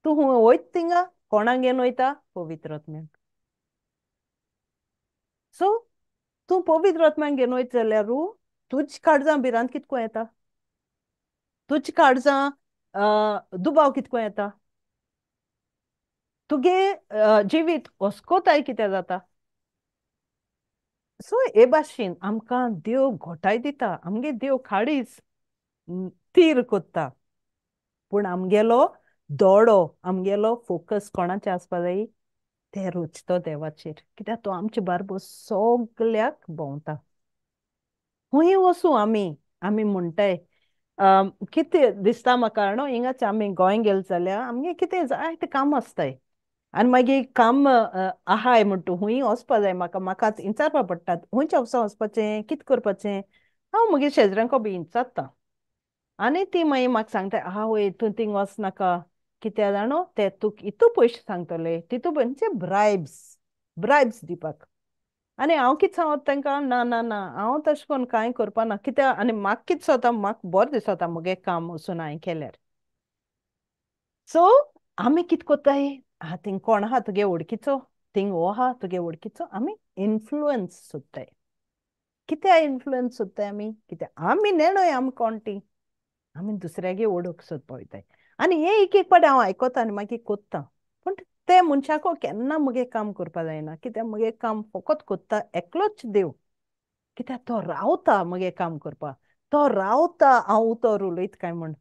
तूं हूं वयता थिंगा कोणाक घेवन वयता? पवित्र आत्म्याक. सो तूं पवित्र आत्म्याक घेवन वयता जाल्यारू तुजी काळजां भिरांत कितको येता? तुजी काळजां दुबाव कितको येता? तुगे जिवीत हुस्कोताय कितें जाता? सो हे भाशेन आमकां देव घोटाय दिता. आमगे देव खाडीच थीर कोत्ता. पूण आमगेलो दोळो, आमगेलो फोकस कोणाचेर आसपा जायी? ते रुचतो देवाचेर. कित्याक तो आमचे बारबो सगल्याक भोंवता. खूंय वचूं आमी म्हणटाय कितें दिसता म्हाका न्हू हिंगाच आमी गोंय गेले जाल्यार आमगे कितें जायते काम आसताय. आनी मागीर काम आहाय म्हणटा खूंय वचपा जाय म्हाका आतां विचारपा पडटा खूंयच्या वर्सा वचपाचें, कितें करपाचें. हांव म्हगे शेजऱ्यांको बी विचारता. आनी ती मागीर म्हाका सांगताय आवय तूं थिंग वचनाका. कित्याक जाणो ते तुका इतू पयशे सांगतले तितू म्हणजे ब्रायब्स दिवपाक. आनी हांव कितें सांगता तांकां ना ना ना हांव तशें करून कांय करपाना. कित्याक आनी म्हाका कितें जाता म्हाका बरें दिसता मुगे काम वचून हांवें केल्यार. सो आमी कितें कोत्ताय थिंग कोण आहा तुगे वळखीचो, थिंग हो आहा तुगे वळखीचो, आमी इन्फ्लुअन्स सोदताय. कित्याक इन्फ्लुअन्स सोदताय आमी? कित्याक आमी नेणोय आमी कोण ती. आमी दुसऱ्यागे ओळख सोदपा वयताय. आनी हें एक पाटी हांव आयकोता आनी मागीर कोत्ता. पूण ते मनशाको केन्ना मुगे काम करपा जायना. कित्याक मुगे काम फकत कोत्ता एकलोच देव. कित्याक तो रावता मुगे काम करपा. तो रावता हांव उतर उलयता काय म्हण.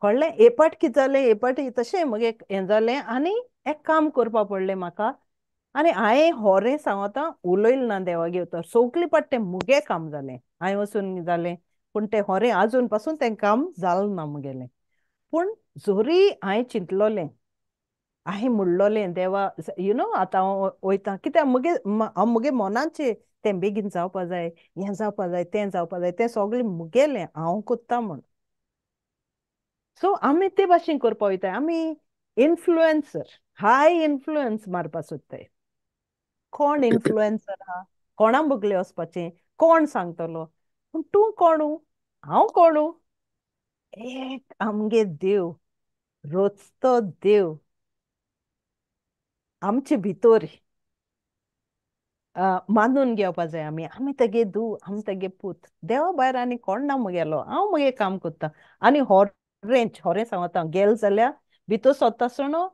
कळ्ळें? हे पाट कितें जालें हे पाटी तशें मुगे हें जालें आनी एक काम करपा पडलें म्हाका. आनी हांवें होरें सांगोता उलयलें ना देवागे उतर. सगळीं पाट तें मुगे काम जालें. हांवें वचून जालें पूण तें होरें आजून पासून तें काम जालें ना मुगेलें. पूण जोरी हांवें चिंतलोलें, हांवें म्हणलोलें देवा आतां हांव वयतां कित्याक हांव मुगे मोनाचें तें बेगीन जावपा जाय, हें जावपा जाय, तें जावपा जाय, तें सगळें मुगेलें हांव कोत्ता म्हूण. सो आमी ते भाशेन करपा वयताय. आमी इन्फ्लुएन्सर, हाय इन्फ्लुएन्स मारपा सोदताय. कोण इन्फ्लुएन्सर आहा? कोणा मुगलें वचपाचें? कोण सांगतलो? पूण तूं कोणू? हांव कोणू? एक आमगे देव, रोचतो देव आमचे भितर मानून घेवपा जाय आमी आमी तेगे धू आमी तेगे पूत देवा भायर आनी कोण ना मुगेलो हांव मुगे काम कोत्ता आनी होरें सांगता गेल जाल्यार भितर सोदता सुणो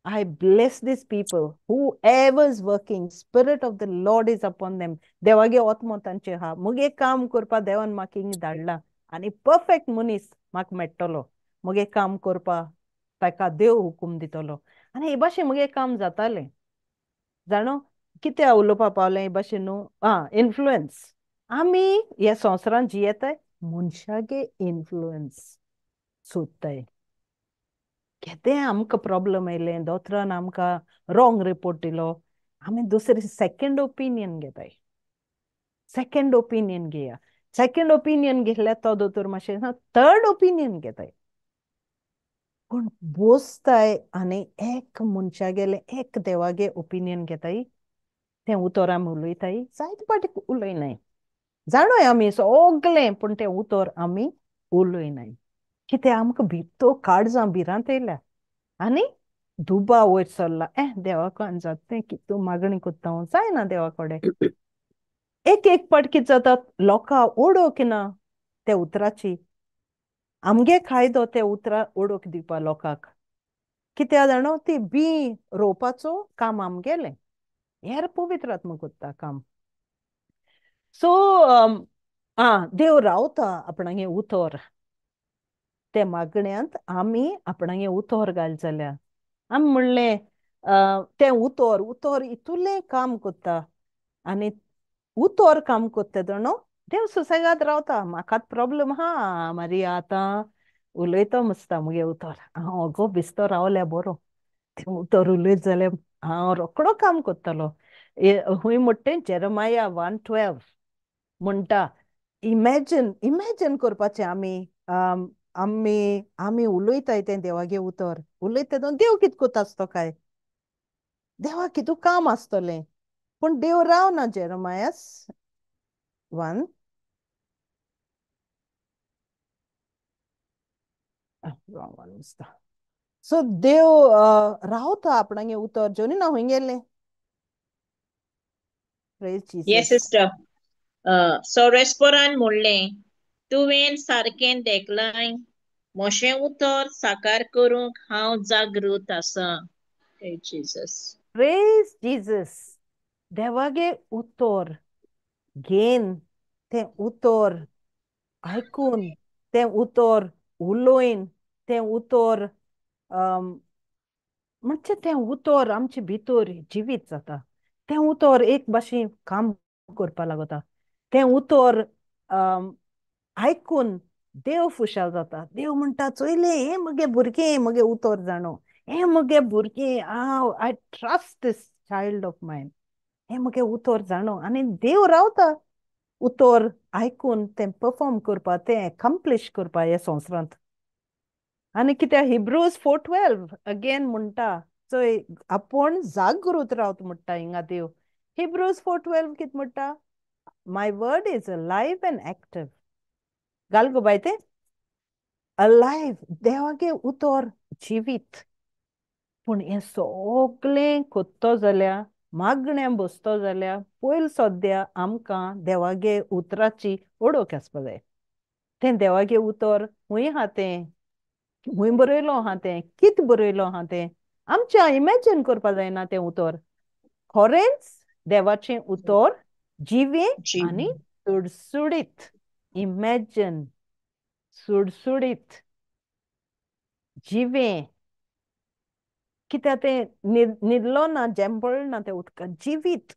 I bless this people whoever is working spirit of the Lord is upon them देवागे ओत्मो तांचे हा मुगे काम करपा देवान म्हाका हिंग धाडला आनी परफेक्ट मनीस म्हाका मेळटलो मुगे काम करपा ताका देव हुकूम दितलो आनी हे भाशेन मुगे काम जातालें जाणो कितें उलोवपा पावलें हे भाशेन न्हू इन्फ्लुएन्स आमी ह्या संवसारान जियेताय मनशागे इन्फ्लुएन्स सोदताय केदें आमकां प्रॉब्लम येयलें दोतोरान आमकां रॉंग रिपोर्ट दिलो आमी दुसरी सेकंड ओपिनियन घेताय सेकंड ओपिनियन घेया सेकंड ओपिनियन घेतल्यार तो दोतोर मातशें थर्ड ओपिनियन घेताय पूण बोसताय आनी एक मनशागेलें एक देवागे ओपिनियन घेताय तें उतर आमी उलयताय जायते पाटी उलयनाय जाणोय आमी सोगलें पूण तें उतर आमी उलयनाय कितें आमकां भितो काळजां भिरांत येयल्या आनी दुबा वयर सरला देवाको जाता तें कितू मागणी कोत्ता हांव जायना देवा कोडे एक एक पाट कितें जाता लोकां ओडोक ना त्या उतराची आमगे खायदो ते उतरां ओडोक दिवपा लोकांक कित्या जाणो ती बी रोवपाचो काम आमगेलें हेर पवित्र आत्मा कोत्ता काम सो देव रावता आपणागे उतर ते मागण्यांत आमी आपणागे उतर घाल जाल्यार आमी म्हणलें तें उतर उतर इतुलें काम कोत्ता आनी उतर काम कोत्ता जाणो देव सुसेगाद रावता म्हाकात प्रॉब्लेम हा मारिया आतां उलयता मसता मुगे उतर हांव अगो बिस्तो रावल्या बरो तें उतर उलयत जाल्यार हांव रोकडो काम कोत्तालो हूंय म्हणटा जेरमाया 1:12 म्हणटा इमॅजीन करपाचें आमी उलयताय तें देवागे उतर उलयता तेदोन देव कितें कोत्ता आसतो काय देवा कितू काम आसतलें पूण देव रावना जेरमायास 1 रॉंग वन दिसता सो देव रावता आपणागे उतर जोनी ना हूंय गेलें praise Yes, Jesus sister. So रेस्पोरान म्हणलें तुवें सारकें देखलाय मोशें उतर साकार करूंक हांव जागृत आसा जीसस प्रेज जीसस देवागे उतर घेन तें उतर आयकून तें उतर उलोयन तें उतर म्हणजे तें उतर आमचे भितर जिवीत जाता तें उतर एक भाशेन काम करपा लागता तें उतर आयकून देव खुशाल जाता देव म्हणटा चोयले हे मुगे भुरगें मुगे उतर जाणो हे मुगे भुरगें हांव I trust this child of mine हे मुगे उतर जाणो आनी देव रावता उतर आयकून तें परफॉर्म करपा तें अकम्प्लीश करपा हे संवसारांत आनी कित्याक हिब्रूज 4:12 अगेन म्हणटा चोय आपूण जागृत रावत म्हणटा हिंगा देव हिब्रूज 4:12 कितें म्हणटा माय वर्ड इज अलायव्ह अँड एक्टीव घाल गो बाय तें अलायव्ह देवागे उतर जिवीत पूण हें सोगलें कोत्तो जाल्यार मागण्या बसतो जाल्यार पयल सद्या आमकां देवागे उतराची ओळख आसपा जाय तें देवागे उतर हूंय आहा तें हूंय बरयलो आहा तें कितें बरयलो आहा तें आमच्या इमॅजीन करपा जायना तें उतर खरेंच देवाचें उतर जिवें आनी जीवन सुडसुडीत इमॅजीन सुडसुडीत जिवें कित्याक तें न्हिदलो ना जेंपल ना तें उदकांत जिवीत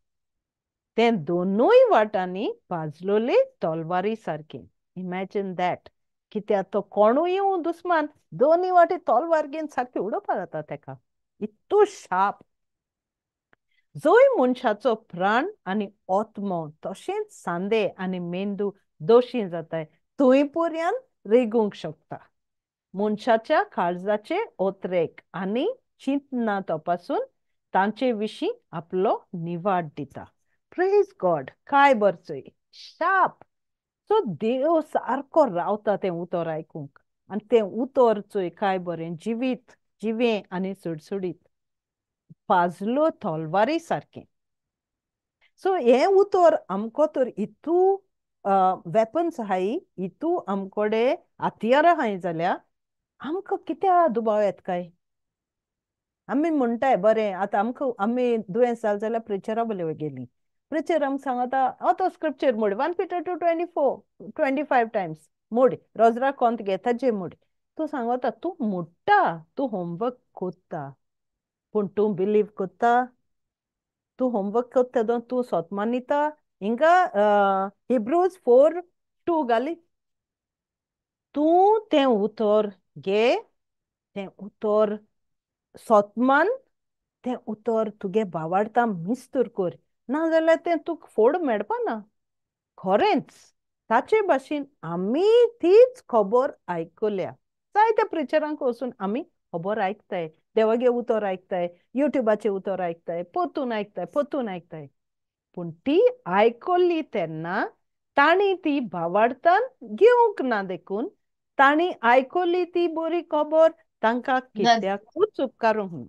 तें दोनूय वाटांनी भाजलोले तलवारी सारकें इमॅजीन दॅट कित्याक तो कोणूय येवं दुस्मान दोनी वाटी तलवार घेवन सारकें उडोवपा जाता तेका इतू शार्प जोय मनशाचो प्राण आनी ओत्मो तशेंच सांदे आनी मेंदू दोशी जाताय थंय पर्यंत रेगूंक शकता मनशाच्या काळजाचे ओत्रेक आनी चिंतना तपासून तांचे विशीं आपलो निवाड दिता प्रेज गॉड काय बरचोय शाप सो देव सारको रावता तें उतर आयकूंक आनी तें उतर चोय काय बरें जिवीत जिवें आनी सुडसुडीत पाजलो तलवारी सारकें सो हे उतर आमको तर इतू वेपन्स हाय इतू आमकोडे हथियार हाय जाल्यार आमकां कित्या दुबाव येत काय आमी म्हणटाय बरें आतां आमकां आमी दुयेंस जाल जाल्यार प्रिचरा बले गेली प्रिचर आमकां सांगता तो स्क्रिप्चर मोड 1 Peter 2:24 25 टायम्स मोड रोजरा कोंत घेता जे मोड तूं सांगता तूं मुट्टा तूं होमवर्क कोत्ता पूण तूं बिलीव कोत्ता तूं होमवर्क कोत्ता तूं सोत मानिता हिंगा Hebrews 4:2 घाली तूं तें उतर घे तें उतर सोतमान तें उतर तुगे भावार्थां मिस्तूर कोर नाजाल्यार तें तुका फोड मेळपा ना खरेंच ताचे भाशेन आमी तीच खबर आयकल्या जायत्या प्रिचरांक वचून आमी खबर आयकताय देवागे उतर आयकताय युट्यूबाचे उतर आयकताय पोतून आयकताय पूण ती आयकल्ली तेन्ना ताणी ती भावार्थान घेवंक ना देखून ताणी आयकल्ली ती बरी खबर तांकां कित्याकूच उपकारूंक ना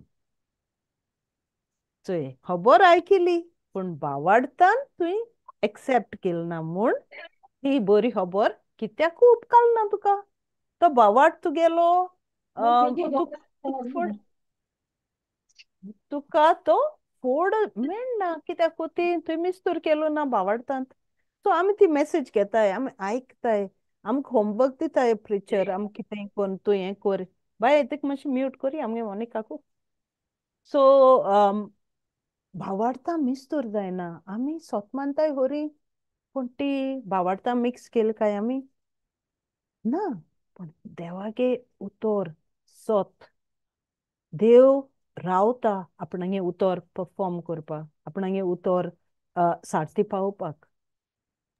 चोय खबर आयकिली पूण भावार्थान तुवें एक्सेप्ट केल ना म्हूण ही बरी खबर कित्याक उपकारल ना तुका तो भावार्थ तुगेलो तुका तो फोड मेळना कित्याक ती तुवें मिस्तूर केलो ना भावार्थांत सो आमी ती मेसेज घेताय आमी आयकताय आमकां होमवर्क दिताय प्रिचर आमी कितें कोन्न तूं हें कोर बाय तेका मातशें म्यूट कोरी आमगे मोनिकाकू सो भावार्थां मिस्तूर जायना आमी सोत मानताय होरी पूण ती भावार्थां मिक्स केली काय आमी ना पण देवागे उतर सोत देव रावता आपणागे उतर परफॉर्म करपाक आपणागे उतर सारती पावोवपाक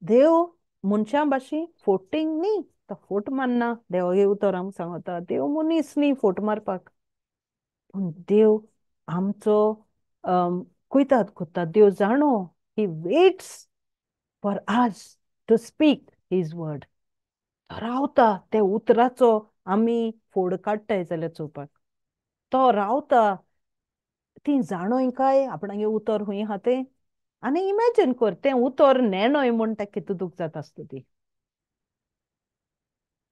देव मनशा भाशेन फोटींग न्ही तो फोट मारना देवागे उतर आमकां सांगता देव मनीस न्ही फोट मारपाक पूण देव आमचो कुयदाद कोत्ता देव जाणो he waits for us to speak his word रावता त्या उतराचो आमी फोड काडटाय जाल्यार चोवपाक तो रावता ती जाणोय काय आपणागे उतर हूंय आहा तें आनी इमॅजीन कर तें उतर नेणोय म्हणटा कितू दूख जाता आसता ती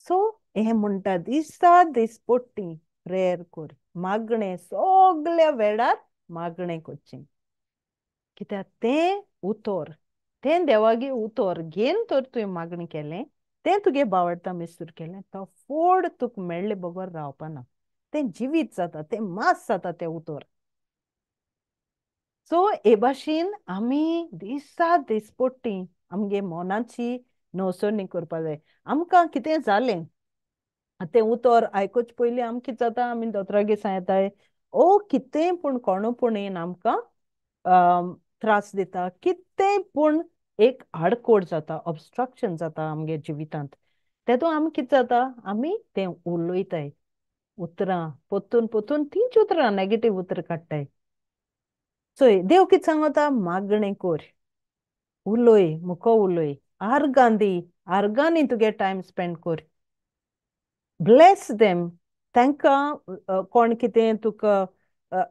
सो हें म्हणटा दिसता दिसपट्टी प्रेयर कर मागणें सगल्या वेळार मागणें करचें कित्याक तें उतर तें देवागे उतर घेन तर तुवें मागणें केलें तें तुगे भावार्थां मिस्तूर केलें तो फोड तुका मेळ्ळे बगर रावपा ना तें जिवीत जाता तें मास जाता तें उतर सो हे भाशेन आमी दिसता दिसपट्टी आमगे मोनाची नवसणी करपा जाय आमकां कितें जालें तें उतर आयकोच पयलीं आमकां कितें जाता आमी दोतोरागे सांगताय कितें पूण कोणूपणीन आमकां त्रास दिता कितें पूण एक आडकोड जाता ऑब्स्ट्रक्शन जाता आमगे जिवितांत तेदो आमी कितें जाता आमी तें उलोयताय उतरां पोत्तून पोत्तून तींच उतरां नेगेटीव उतर काडटाय चोय देव कितें सांगता मागणें कोर उलोय मुको उलोय आर्गां दी आर्गांनी तुगे time spend core bless them तांकां कोण कितें तुका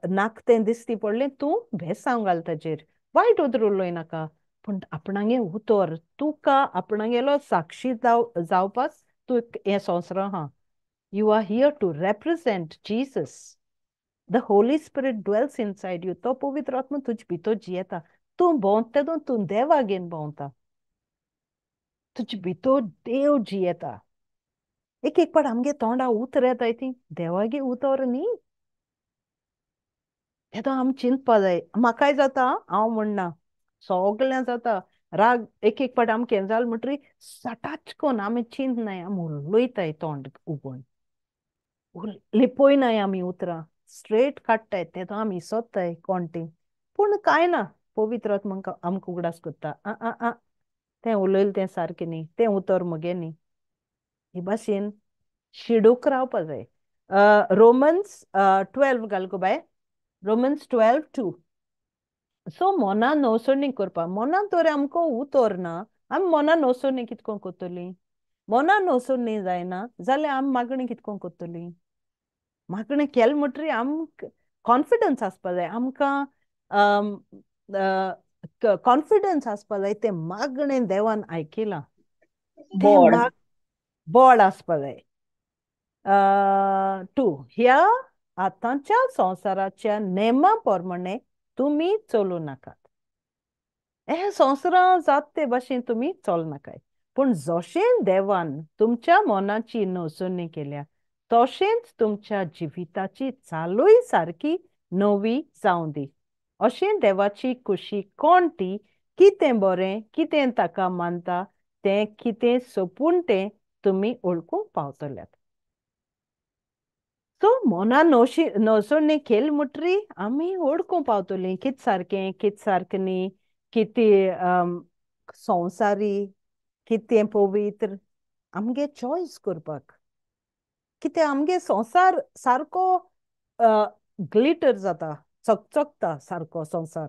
नाकतें दिसती पडलें तूं भेसांव घाल ताचेर वायट उतर उलोय नाका पूण आपणागे उतर तुका आपणागेलो साक्षी जावपाक तूं हे संवसारां आहा you are here to represent Jesus the Holy Spirit dwells inside you तो पवित्र आत्मा तुजे भितर जियेता तूं भोंवता तेदो तूं देवागेन भोंवता तुजे भितर देव जियेता एक एक पाट आमगे तोंडा उतर येताय ती देवागे उतर न्ही तेदो आमी चिंतपा जाय म्हाकाय जाता हांव म्हणना सगळ्यां जाता राग एक एक पाट आमकां हें जाल म्हणटरी सटाच कोन्न आमी चिंतनाय आमी उलयताय तोंड उगोवन लिपोयनाय आमी उतरां स्ट्रेट काडटाय तेदो आमी सोदताय कोण ती पूण कांय ना पवित्र आत्मा आमकां उगडास कोत्ता आ तें उलयलें तें सारकें न्ही तें उतर मुगे न्ही हे भाशेन शिडूक रावपा जाय रोमन्स 12 घाल go bye Romans 12:2 so Mona नवसणी करपा मोनान तर आमकां उतर ना आमी मोना नवसणी कितको कोत्तली मोना नवसणी जायना जाल्यार आमी मागणी कितको कोत्तली मागणें केलें म्हणटरी आमकां कॉन्फिडन्स आसपा जाय आमकां कॉन्फिडन्स आसपा जाय तें मागणें देवान आयकिलां तें बोड. माग बोड आसपा जाय. टू ह्या आतांच्या संवसाराच्या नेमा प्रमाणे तुमी चलू नाकात. हे संवसारां जात ते भाशेन तुमी चलनाकाय. पूण जशें देवान तुमच्या मनाची नवसणी केल्या तशेंच तुमच्या जिविताची चालूय सारकी नवी जावं दी. अशें देवाची खुशी कोण ती कितें बरें कितें ताका मानता तें कितें सोपून तें तुमी ओळखूंक पावतल्यात. सो मना नवसणी केल मुटरी आमी ओळखूं पावतलीं कित सारकें कित सारकें न्ही, कितें संवसारी कितें पवित्र आमगे चॉयस करपाक. कितें आमगे संवसार सारको ग्लिटर जाता, चकचकता सारको संवसार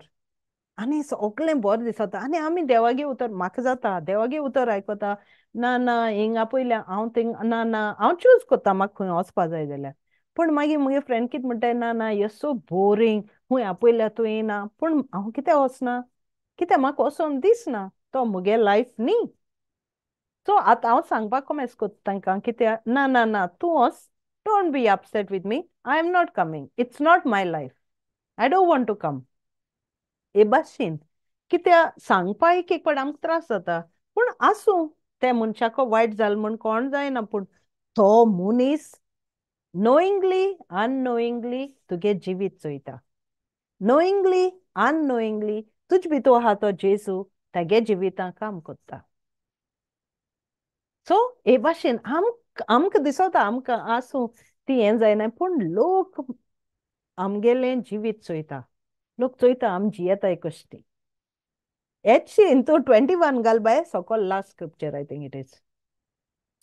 आनी सगळें बरें दिसता आनी आमी देवागे उतर म्हाका जाता देवागे उतर आयकोता ना ना हिंगा पयल्या हांव थिंग ना ना हांव चूज कोत्ता म्हाका खंय वचपा जाय जाल्यार. पूण मागीर मुगे फ्रेंड कितें म्हणटाय ना ना यू सो बोरींग खूंय आपयल्या तूं येना पूण हांव कितें वचना कित्याक म्हाका वचोन दिसना तो मुगे लायफ न्ही. सो आतां हांव सांगपाक कोमेस कोत्ता तांकां कित्याक ना ना ना तूं वच don't be upset with me I am not coming it's not my life I don't want to come. हे भाशेन कित्याक सांगपा एक पाट आमकां त्रास जाता पूण आसूं त्या मनशाको वायट जालें म्हूण कोण जायना पूण तो मनीस नोईंगली अननोईंगली तुगे जिवीत चोयता. नोईंगली अननोईंगली तुज भितर आहा तो जेजू तेगे जिवितां काम कोत्ता. सो हे भाशेन आमकां दिसता आमकां आसूं ती हें जायना पूण लोक आमगेलें जिवीत चोयता. लोक चोयता आमी जियेताय कशी ती. हेच तूं 21 घाल बाय सकल last scripture I think it is.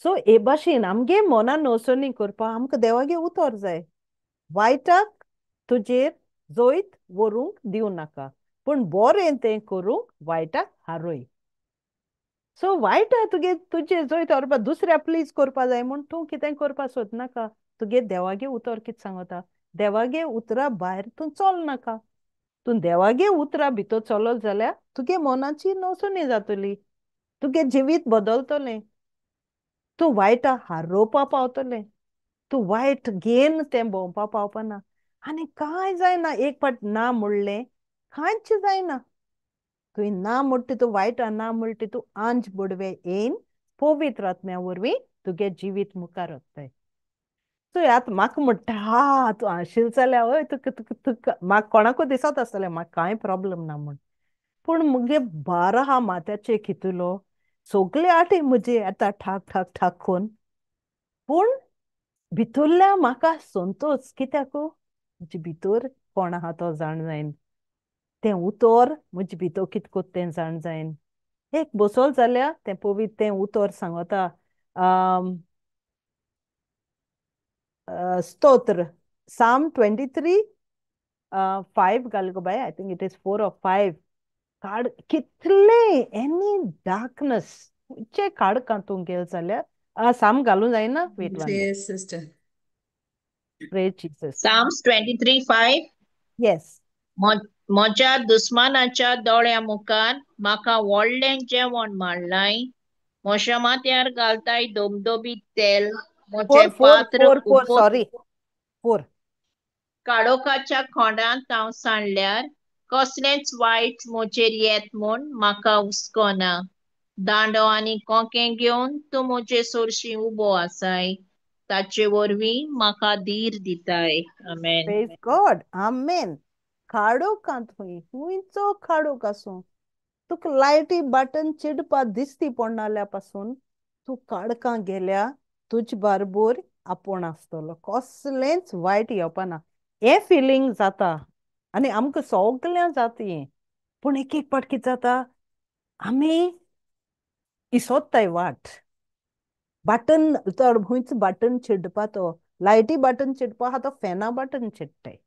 So हे भाशेन आमगे मनान नवसणी करपा आमकां देवागे उतर जाय. वायटाक तुजेर जोयत व्हरूंक दिवं नाका पूण बरें तें करूंक वायटाक हारय. सो वायट तुगे तुजे जोयत व्हरपा दुसऱ्या प्लीज करपा जाय म्हूण तूं कितें करपा सोदनाका. तुगे देवागे उतर कितें सांगता देवागे उतरा भायर तूं चल नाका. तूं देवागे उतरा भितर चलत जाल्यार तुगे मनाची नवसणी जातली. तुगे जिवीत बदलतलें. तूं वायटा हारोवपा पावतलें. तूं वायट घेन तें भोंवपा पावपाना आनी कांय जायना एक पाट ना म्हणलें कांयच जायना. तुवें ना म्हणटा तूं वायटा ना म्हणटा तूं आंज बुडवे येयन पवित्र आत्म्या वरवीं तुगे जिवीत मुखार वताय. सो आतां म्हाका म्हणटा हा तूं आशिल्ल जाल्यार हय तुका तुका तुका म्हाका कोणाकूय दिसत आसतलें म्हाका कांय प्रॉब्लेम ना म्हूण पूण मुगे बारा हा माथ्याचे खितुलो सगळे आटे म्हजे येता ठाक ठाक ठाक कोन्न पूण भितरल्या म्हाका संतोश कित्याक म्हजे भितर कोण आहा तो जाण जायन. तें उतर म्हजे भितर कितें कोत्ता तें जाण जायन. एक बसोल जाल्यार तें पवित्र तें उतर सांगता स्तोत्र Psalm 23 5 घाल go by I think it is 4 or 5 काड कितले एनी डार्कनेस चे काड तूं गेल जाल्यार साम घालूं जायना wait one minute Yes, sister. Praise Jesus. Psalms 23:5. Yes म्हज्या दुस्मानाच्या दोळ्या मुखार म्हाका व्हडलें जेवण मांडलाय. म्हज्या माथ्यार घालताय धबधबीत तेल. म्हजें फोर फोर पात्र फोर फोर उबत सॉरी फोर काळोखाच्या खोंडांत हांव सांडल्यार कसलेंच वायट म्हजेर येत म्हूण म्हाका हुस्कोना. दांडो आनी कोंकें घेवन तूं म्हजे सोरशीं उबो आसाय. ताचे वरवीं म्हाका धीर दिताय. आमेन. प्रेज गॉड आमेन. काडोकांत हूंय हुंयचो काडोक आसूं तुका लायटी बटन चिडपा दिसती पडनाल्या पासून तूं काडकां गेल्या तुज बारबोर आपूण आसतलो कसलेंच वायट येवपाना. हें फिलींग जाता आनी आमकां सगळ्यां जाता हें पूण एक एक पाट कितें जाता आमी इसोत्ताय वाट बटन चड हुंयच बटन चिडपा तो लायटी बटन चिडपा आहा तो फॅना बटन चिडटाय.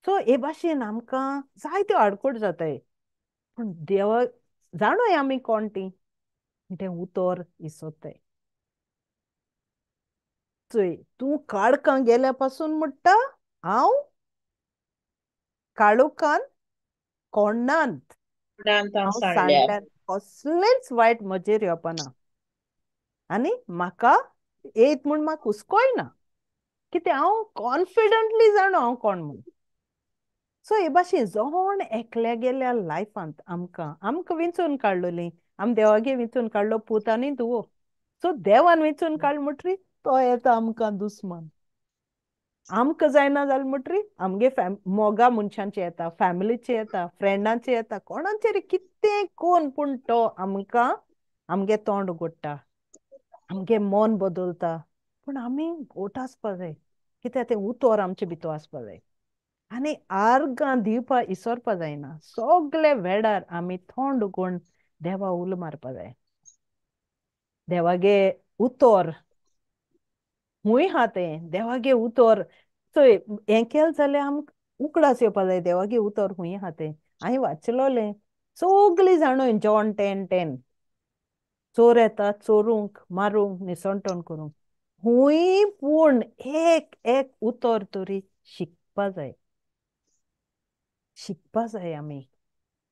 सो हे भाशेन आमकां जायत्यो आडकोड जाताय पूण देवा जाणोय आमी कोण ती तें उतर इसोत्ताय. चोय तूं काडकां गेल्या पासून म्हणटा हांव काळोखान कोणांत सांडल्यान हांव सांडल्यार. सांडल्यार कसलेंच वायट मजेर येवपाना. आनी म्हाका येयत म्हूण म्हाका हुस्कोय ना, कित्याक हांव कॉन्फिडंटली जाणो हांव कोण म्हूण. सो हे भाशेन जोण एकल्या गेल्या लायफांत आमकां आमकां विंचून काडलोलीं, आमी देवागे विंचून काडलो पूत आनी धुवो. सो देवान विंचून काडलो म्हणटरी तो येता आमकां दुस्मान. आमकां जायना जालें म्हणटरी आमगे मोगा मनशांचे येता, फॅमिलीचे येता, फ्रेंडांचे येता, कोणाचेर कितें कोन्न पूण तो आमकां आमगे तोंड घोडटा, आमगे मन बदलता. पूण आमी घोट आसपा जाय, कित्याक तें उतोर आमचे भितर आसपा जाय. आनी आर्गां दिवपा इसरपा जायना. सगळे वेळार आमी थोंड कोण देवा उलो मारपा जाय. देवागे उतोर हूंय हा तें देवागे उतोर. सो हें केलें जाल्यार आमकां उकडास येवपा जाय देवागे उतोर हूंय हा तें. हांवें वाचलोलें सगळीं जाणो जॉन 10:10 चोर येता चोरूंक मारूंक निसंटोन करूंक. हूंय पूण एक एक उतोर तरी शिकपा जाय. शिकपा जाय आमी,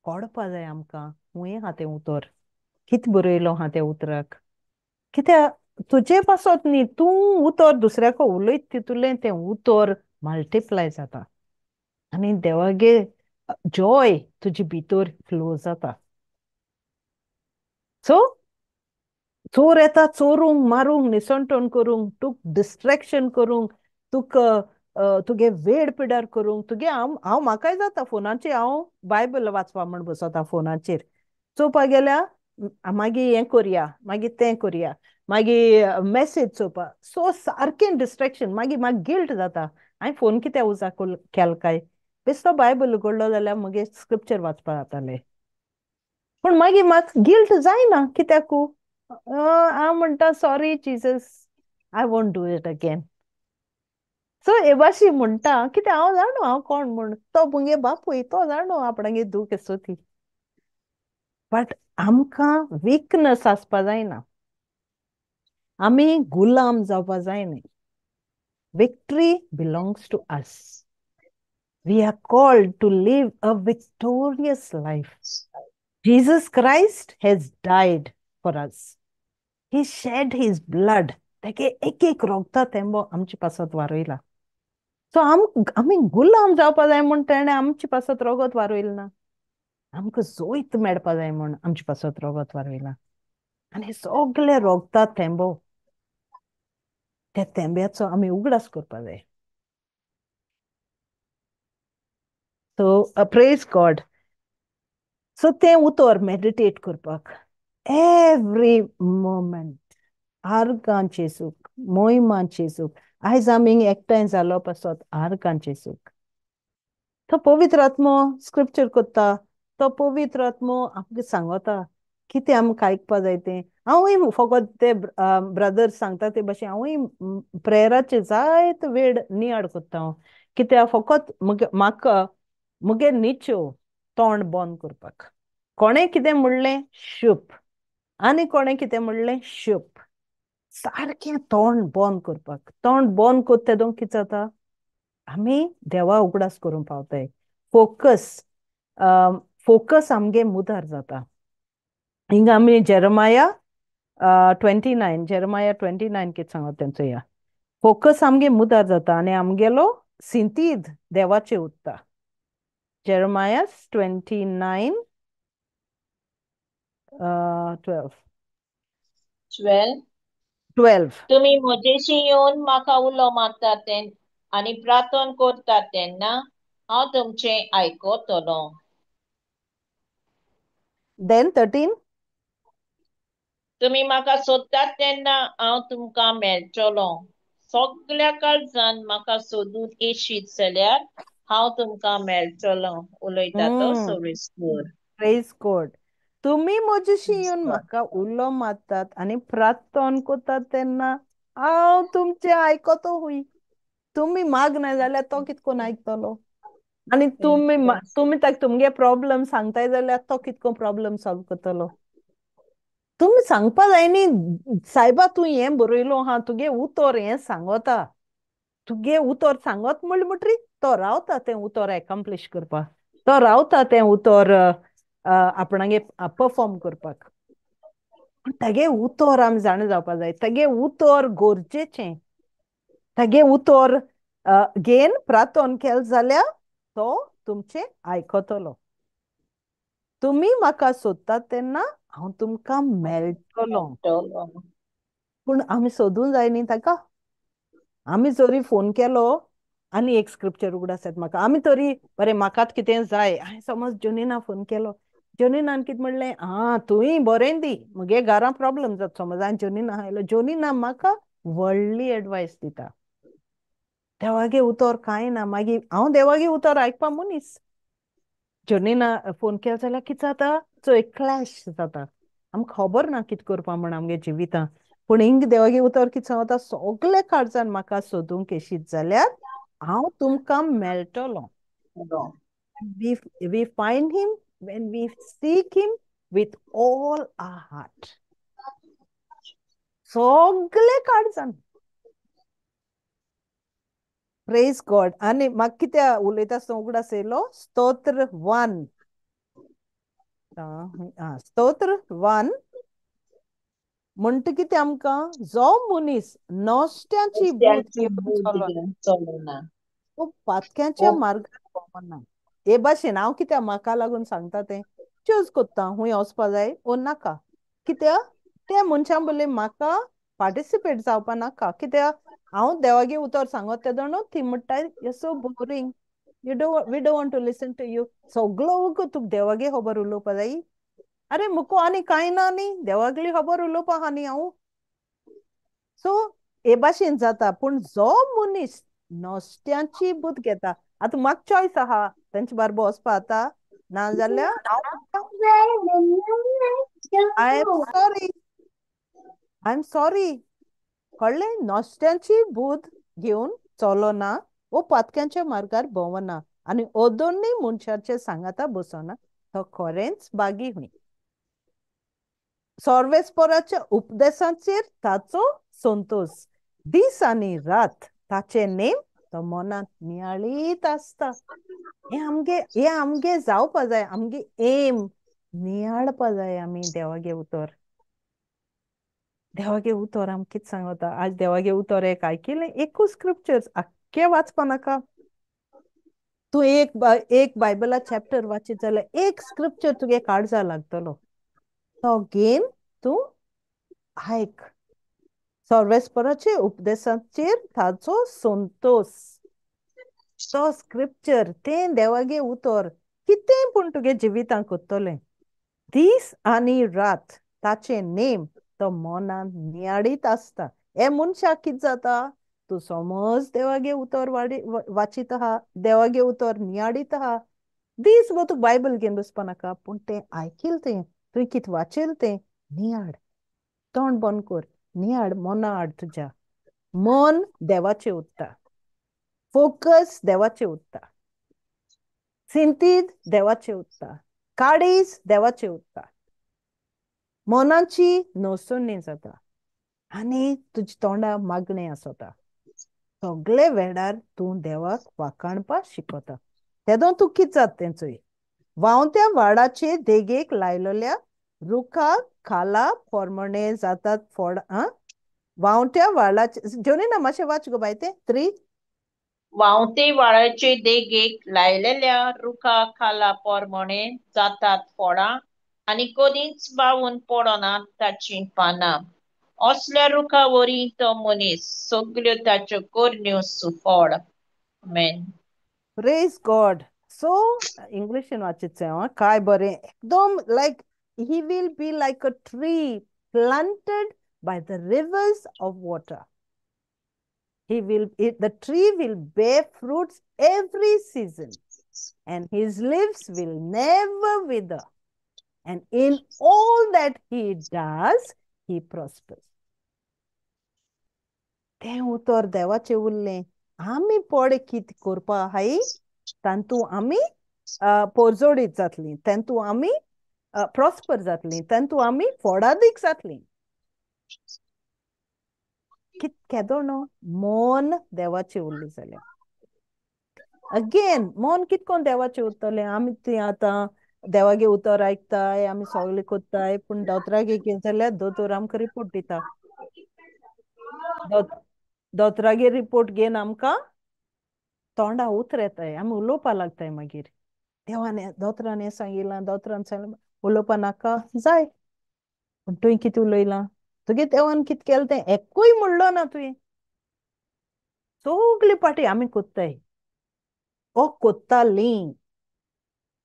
कोडपा जाय आमकां हूंय हा तें उतोर, कित बरयलो हा त्या उतराक. कित्याक तुजे पासत न्ही, तूं उतोर दुसऱ्याको उलयत तितुलें तें उतोर मल्टिप्लाय जाता. आनी देवागे जॉय तुजे भितर फ्लो जाता. सो चोर येता चोरूंक मारूंक निसंटोन करूंक, तुक डिस्ट्रॅक्शन करूंक, तुक तुगे वेळ पिड्यार करूंक. तुगे हांव म्हाकाय जाता फोनाचेर हांव बायबल वाचपा म्हण बसता फोनाचेर. चोवपा गेल्यार मागीर हें करया, मागीर तें करया, मागीर मॅसेज चोवपा. सो सारकें डिस्ट्रॅक्शन. मागीर म्हाका गिल्ट जाता, हांवें फोन कित्याक उजा केलो काय. बेश्टो बायबल उगडलो जाल्यार म्हगे स्क्रिप्चर वाचपा जातालें. पूण मागीर म्हाका गिल्ट जायना, कित्याकू हांव म्हणटा sorry Jesus, I won't do it again. So हे भाशी म्हणटा कित्याक हांव जाणो हांव कोण म्हूण. तो मुगे बापूय तो जाणो आपणागे धू केसो ती. बट आमकां वीकनस आसपा जायना, आमी गुलाम जावपा जायना. Victory belongs to us. We are called to live a victorious life. Jesus Christ has died for us. He shed his blood. तेगे एक एक रोगता तेंबो आमचे पासत वारोयला. सो आमी गुलाम जावपा जाय म्हूण तेणें आमचे पासत रोगत वारोयल ना. आमकां जोयत मेळपा जाय म्हूण आमचे पासत रोगत वारोयला. आनी सगळे रोगता तेंबो त्या तेंब्याचो आमी उगडास करपा जाय. So praise God. सो तें उतोर मेडिटेट करपाक एवरी मोमेंट आर्गांचें सूख, मोहिमाचें सूख. आयज आमी एकठांय जालो पासत आर्गांचें सूख. तो पवित्र आत्मो स्क्रिप्चर कोत्ता, तो पवित्र आत्मो आमकां सांगता कितें आमकां आयकपा जाय तें. हांवूय फकत ते ब्रदर्स सांगता ते भाशेन हांवूय प्रेयराचे जायत वेळ नियाड कोत्ता हांव. कित्याक फकत म्हाका मुगे न्हीच्यो तोंड बंद करपाक. कोणें कितें म्हणलें शूप, आनी कोणें कितें म्हणलें शूप. सारकें तोंड बंद करपाक. तोंड बंद कोत्ता तेदोन कितें जाता, आमी देवा उगडास करूंक पावताय. फोकस फोकस आमगे मुदार जाता. हिंगा आमी जेरमाया 29 जेरमाया 29 कितें सांगता तें चोया. फोकस आमगे मुदार जाता आनी आमगेलो सिंतीद देवाचे उत्ता. जेरमाया 29 12. 12. 12. तुमी म्हजेशी येवन म्हाका उलो मारतात आनी प्रार्थना करतात तेन्ना हांव तुमचें आयकोतलों. Then 13. तुमी म्हाका सोदतात तेन्ना हांव तुमकां मेळटलों. सगळ्या काळजान म्हाका सोदून येशीत जाल्यार हांव तुमकां मेळटलों. उलयता तो सविस्कर. Praise God. तुम्ही म्हजेशी Praise येवन God. म्हाका उलो मारतात आनी प्रार्थना कोतात तेन्ना हांव तुमचें आयकोतो हुंय. तुम्ही मागना जाल्यार तो कितकोन आयकतलो. आनी तुम्ही Yes. तुम्ही ताका तुमगे प्रॉब्लेम सांगताय जाल्यार तो कितको प्रॉब्लेम सॉल्व करतलो. तुम्ही सांगपा जाय न्ही सायबा तूं हें बरयलो हा तुगे उतोर हें सांगता. तुगे उतोर सांगत म्हणटरी तो रावता तें उतोर एकम्प्लीश करपा. तो रावता तें उतोर आपणागे परफॉर्म करपाक. पण तेगे उतर आमी जाणा जावपा जाय, तेगे उतर गरजेचें. तेगे उतर घेन प्रार्थना केल जाल्यार तो तुमचें आयकतलो. तुम्ही म्हाका सोदतात तेन्ना हांव तुमकां मेळटलो. पूण आमी सोदूं जाय न्ही ताका. आमी जरी फोन केलो आनी एक स्क्रिप्चर उगडासात म्हाका, आमी तरी बरें म्हाकात कितें जाय, हांवें समज जोनिना फोन केलो, जोनिनान कितें म्हणलें, तुंय बरें दी, म्हगे घरां प्रॉब्लेम जाता समज, हांवें जोनिना आयलो, जोनिना म्हाका व्हडली एडवायस दिता. देवागे उतर कांय ना, मागीर हांव देवागे उतर आयकपा मनीस. जोनिना फोन केलो जाल्यार कितें जाता, चोय क्लॅश जाता. आमकां खबर ना कितें करपा म्हण आमगे जिवितां. पूण हिंग देवागे उतर कितें सांगता, सगळे काळजान म्हाका सोदूंक येशीत जाल्यार हांव तुमकां मेळटलो. We find him when we seek him with all our heart. सगळे काळजान. Praise God. आनी म्हाका कित्या उलयता आसतना उगडास येयलो, स्तोत्र 1. स्तोत्र 1 म्हणटा कितें आमकां, जो मनीस नोस्त्याची बूद घेवन चलो तो पातक्याच्या मार्गार भोंवना. हे भाशेन हांव कित्या म्हाका लागून सांगता तें चूज कोत्ता, खूंय वचपा जाय ओ नाका. कित्या त्या मनशां बोले म्हाका पार्टिसिपेट जावपा नाका. कित्या हांव देवागे उतर सांगत ते जाणू ती म्हणटाय you so boring, we don't want to listen to you. सगळो वगो तुका देवागे खबर उलोवपा जायी. अरे मुको आनी कांय ना न्ही, देवागली खबर उलोवपा आहा न्ही हांव. सो हे भाशेन जाता. पूण जो मनीस नोस्त्याची बूद घेता, आतां म्हाका चॉयस आहा तेंचे बारबर वचपा आता ना जाल्यार I am sorry, I am sorry. कळ्ळें, नोस्त्याची बूद घेवन चलोना वो पातक्यांच्या मार्गार भोंवना आनी ओदोन्नी मनशाचे सांगाता बसना, तो खरेंच बागी हुंय. सर्वेस्पराच्या उपदेशाचेर ताचो संतोष, दीस आनी रात ताचे नेम तो मनांत नियाळीत आसता. हे आमगे जावपा जाय, आमगे एम नियाळपा जाय आमी देवागे उतर. देवागे उतर आमकां कितें सांगता, आज देवागे उतर एक आयकिलें, एकूच स्क्रिप्चर्स आख्खे वाचपा नाका. तूं एक बायबला चॅप्टर वाचीत जाल्यार एक स्क्रिप्चर तुगे काळजा लागतलो, तो घेन तूं आयक. सर्वेस्पराचे उपदेशाचेर ताचो संतोष. तो स्क्रिप्चर तें देवागे उतर कितें पूण तुगे जिवितां कोत्तोलें, दीस आनी रात ताचे नेम तो मनांत नियाळीत आसता. हे मनशाक कितें जाता, तूं समज देवागे उतर वाचीत आहा, देवागे उतर नियाळीत आहा, दीस भर तुका बायबल घेवन बसपा नाका, पूण तें आयकिल तें तुवें कितें वाचयलें तें नियाळ. तोंड बंद कर, नियाळ मना हाड तुज्या. मन देवाचें उत्ता, फोकस देवाचें उत्ता, चिंतीत देवाचें उत्ता, काळीज देवाचें उत्ता, मनाची नोसोणी जाता आनी तुज्या तोंडा मागणें आसता. सगळे वेळार तूं देवाक वाखाणपा शिकोता. तेदोन तूं कितें जाता तें चोय. वावत्या वाडाचे देगेक लायलोल्या रुखाक खाला पोरमोणे जातात फोड. वावट्या वाडाचे जोनिना मातशें वाच गो बाय तें 3. वावते वाळाचे देगेक लायलेल्या रुखा खाला पोरमोणे जातात फोडां आनी कदींच बावून पडोनात ताची पानां. असल्या रुखा वरी तो मनीस सगल्यो ताच्यो करण्यो सुफोड. आमेन. Praise God. सो इंग्लिशीन वाचितचें काय बरें एकदम like he will be like a tree planted by the rivers of water. The tree will bear fruits every season, and his leaves will never wither. And in all that he does, he prospers. तें उतर देवाचें उरलें. आमी पड कितें करपा आहाय, तांतू आमी पोरजोडीत जातलीं, तांतू आमी प्रॉस्पर जातलीं, तांतू आमी फोडादीक जातलीं. केदो न्हू मन देवाचें उरलीं जाल्यार. अगेन मन कितकोन देवाचें उरतलें, आमी तें आतां देवागे उतर आयकताय आमी सगळे कोत्ताय पूण दोतोराक एक जाल्यार दोतोर आमकां रिपोर्ट दिता. दोत दोतोरागे रिपोर्ट घेवन आमकां तोंडा उतर येताय आमी उलोवपा लागताय मागीर. देवान दोतोरान हें सांगिलां दोतोरान सांगलें उलोवपा नाका जाय पूण तुवें कितें उलयलां तुगे देवान कितें केलें तें एकूय म्हणलो ना तुवें. सगली पाटी आमी कोत्ताय ओ कोत्तालीं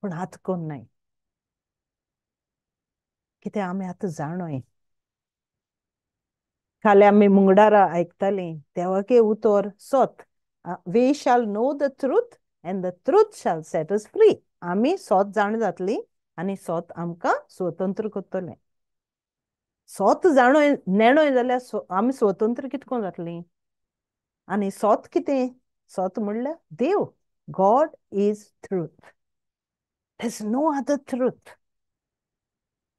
पूण आतां कोन्नाय कितें आमी आतां जाणोय. खाली आमी मुंगडारा आयकतालीं देवागे उतर सोत we shall know the truth and the truth shall set us free. आमी सोत जाण जातलीं आनी सोत आमकां स्वतंत्र कोत्तोलें. सोत जाणोय नेणोय जाल्यार आमी स्वतंत्र कितको जातलीं. आनी सोत कितें सोत म्हणल्यार देव. God is truth. There is no other truth.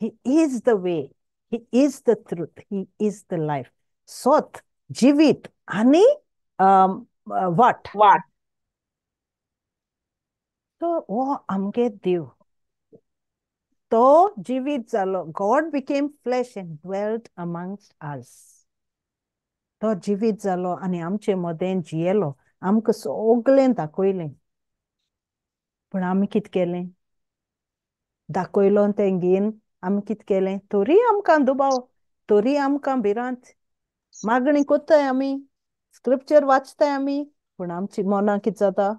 He is the way. He is the truth. He is the life. सोत जिवीत आनी वाट. वाट. तो हो आमगे देव. तो जिवीत जालो. God became flesh and dwelt amongst us. तो जिवीत जालो आनी आमचे मदें जियेलो आमकां सगळें दाखयलें. पूण आमी कितें केलें दाखयलो तें घेवन आमी कितें केलें तोरी आमकां दुबाव तोरी आमकां भिरांत मागणी कोत्ताय आमी स्क्रिप्चर वाचताय आमी पूण आमची मनां कितें जाता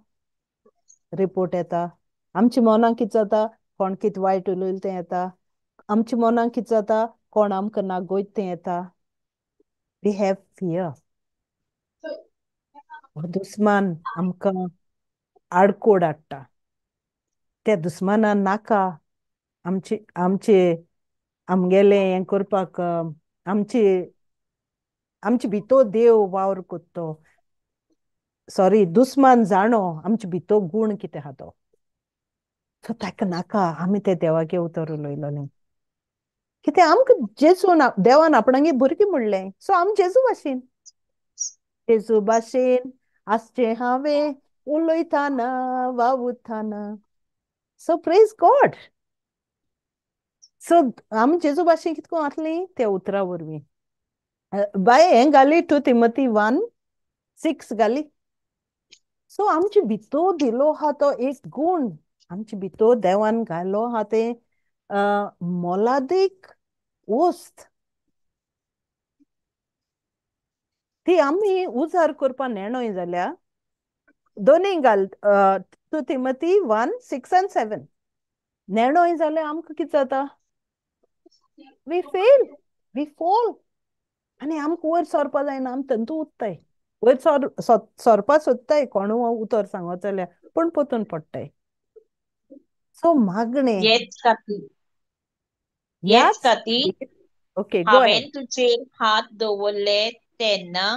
रिपोर्ट येता. आमच्या मनां कितें जाता कोण कितें वायट उलयलें तें येता. आमच्या मनां कितें जाता कोण आमकां नागोयत तें येता. We have fear. हो दुस्मान आमकां आडकोड हाडटा. त्या दुस्मानान नाका आमचे आमचे आमगेलें हें करपाक आमची आमचे भितर देव वावर कोत्तो. सॉरी दुस्मान जाणो आमचे भितर गूण कितें आहा तो. सो ताका नाका आमी ते देवागे उतर उलयलोलें. कितें आमकां जेजून देवान आपणागे भुरगीं म्हणलें सो आमी जेजू भाशेन जेजू भाशेन आसचें हांवें उलयताना वावुरताना. So praise God. सो आमी जेजू भाशेन कितको आसलीं त्या उतरा वरवीं बाय हें घाली 2 तिमोथी 1:6 घाली. सो आमचे भितर दिलो आहा तो एक गूण आमचे भितर देवान घालो आहा तें मोलादीक वस्त ती आमी उजार करपा नेणोय जाल्यार दोनीय घाल 2 तिमोथी 1:6 and 7 नेणोय जाल्यार आमकां कितें जाता वी फेल वी फॉल आनी आमकां वयर सरपा जायना आमी तंतू उत्ताय वयर सरपा सोदताय कोणू उतर सांगत जाल्यार पूण पोतून पडटाय. सो मागणें हेच खातीर हेच ह्याच खातीर ओके गो हांवें अहेड. तुजेर हात दवरले तेन्ना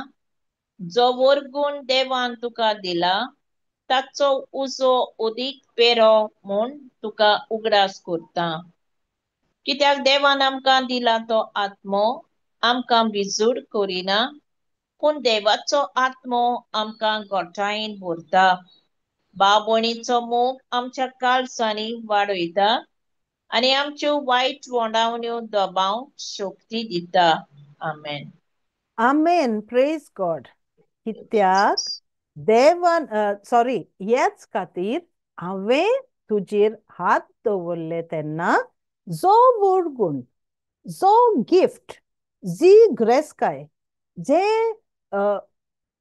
जो वरगूण देवान तुका दिला ताचो उजो अदीक बरो म्हूण तुका उगडास करता. कित्याक देवान आमकां दिला तो आत्मो आमकां भिजूड करिना पूण देवाचो आत्मो आमकां गोठायेन भरता. भाव भयणीचो मोग आमच्या काळजांनी वाडयता आनी आमच्यो वायट वोंडावण्यो दबाव शक्ती दिता. आमेन. आमेन. Praise God. कित्याक देवान सॉरी हेच खातीर हांवें तुजेर हात दवरले तेन्ना जो वरगूण जो गिफ्ट जी ग्रेस्काय जे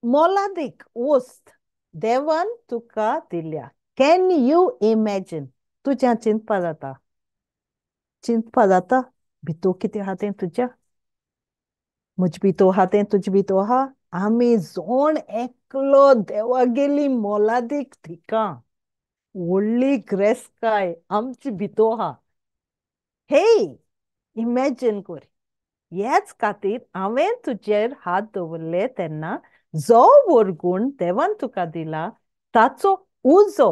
मोलादीक वस्त देवान तुका दिल्या. कॅन यू इमॅजिन तुज्या चिंतपा जाता चिंतपा जाता भितर कितें आहा तें तुज्या म्हजे भितर आहा तें तुजे भितर आहा. आमी जोण एकलो देवागेली मोलादीक थिकां व्हडली ग्रेस्काय आमचे भितर आहा. हे इमॅजिन कर. हेच खातीर हांवें तुजेर हात दवरले तेन्ना जो वरगूण देवान तुका दिला ताचो उजो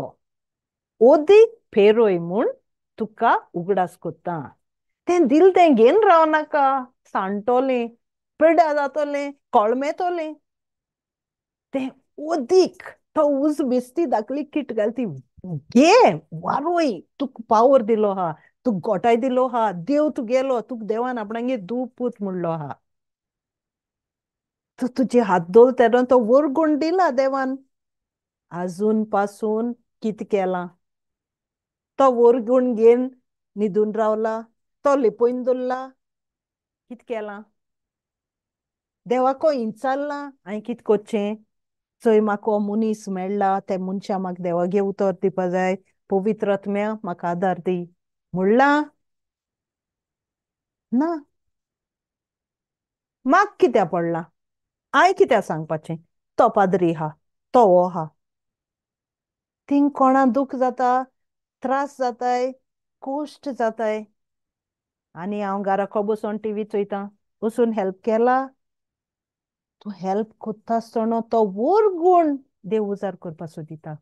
ओदीक फेरोय म्हूण तुका उगडास कोत्ता. तें दिल तें घेवन रावनाका सांडटोलें पिड्ड्यार जातोलें कोळमेतोलें तें ओदीक तो उज बेस्ती दाखली किट घालती घे वारोय तुक पावर दिलो हा तुक गोटाय दिलो हा देव तुगेलो तुक देवान आपणांगे दूपूत म्हणलो हा तू तुझे हात दोल तेडून तो वरगूण दिला देवान अजून पासून कित केला तो वरगूण घेन न्हिदून रावला तो लिपोवन दवरला कित केला देवाको इंचारला हांवें कित कोच्चें चोय म्हाका हो मुनीस मेळ्ळा ते मनशा म्हाका देवागे उतर दिवपा जाय पवित्र आत्म्या म्हाका आदार दी म्हणला ना म्हाका कित्या पडला हांवें कित्या सांगपाचें तो पाद्री हा तो हो हा थिंग कोणा दूख जाता त्रास जाताय कोश्ट जाताय आनी हांव घाराको बसून टीव्ही चोयतां बसून हेल्प केला तूं हेल्प कोत्ता आसतना तो वरगूण देव उजार करपा सोदिता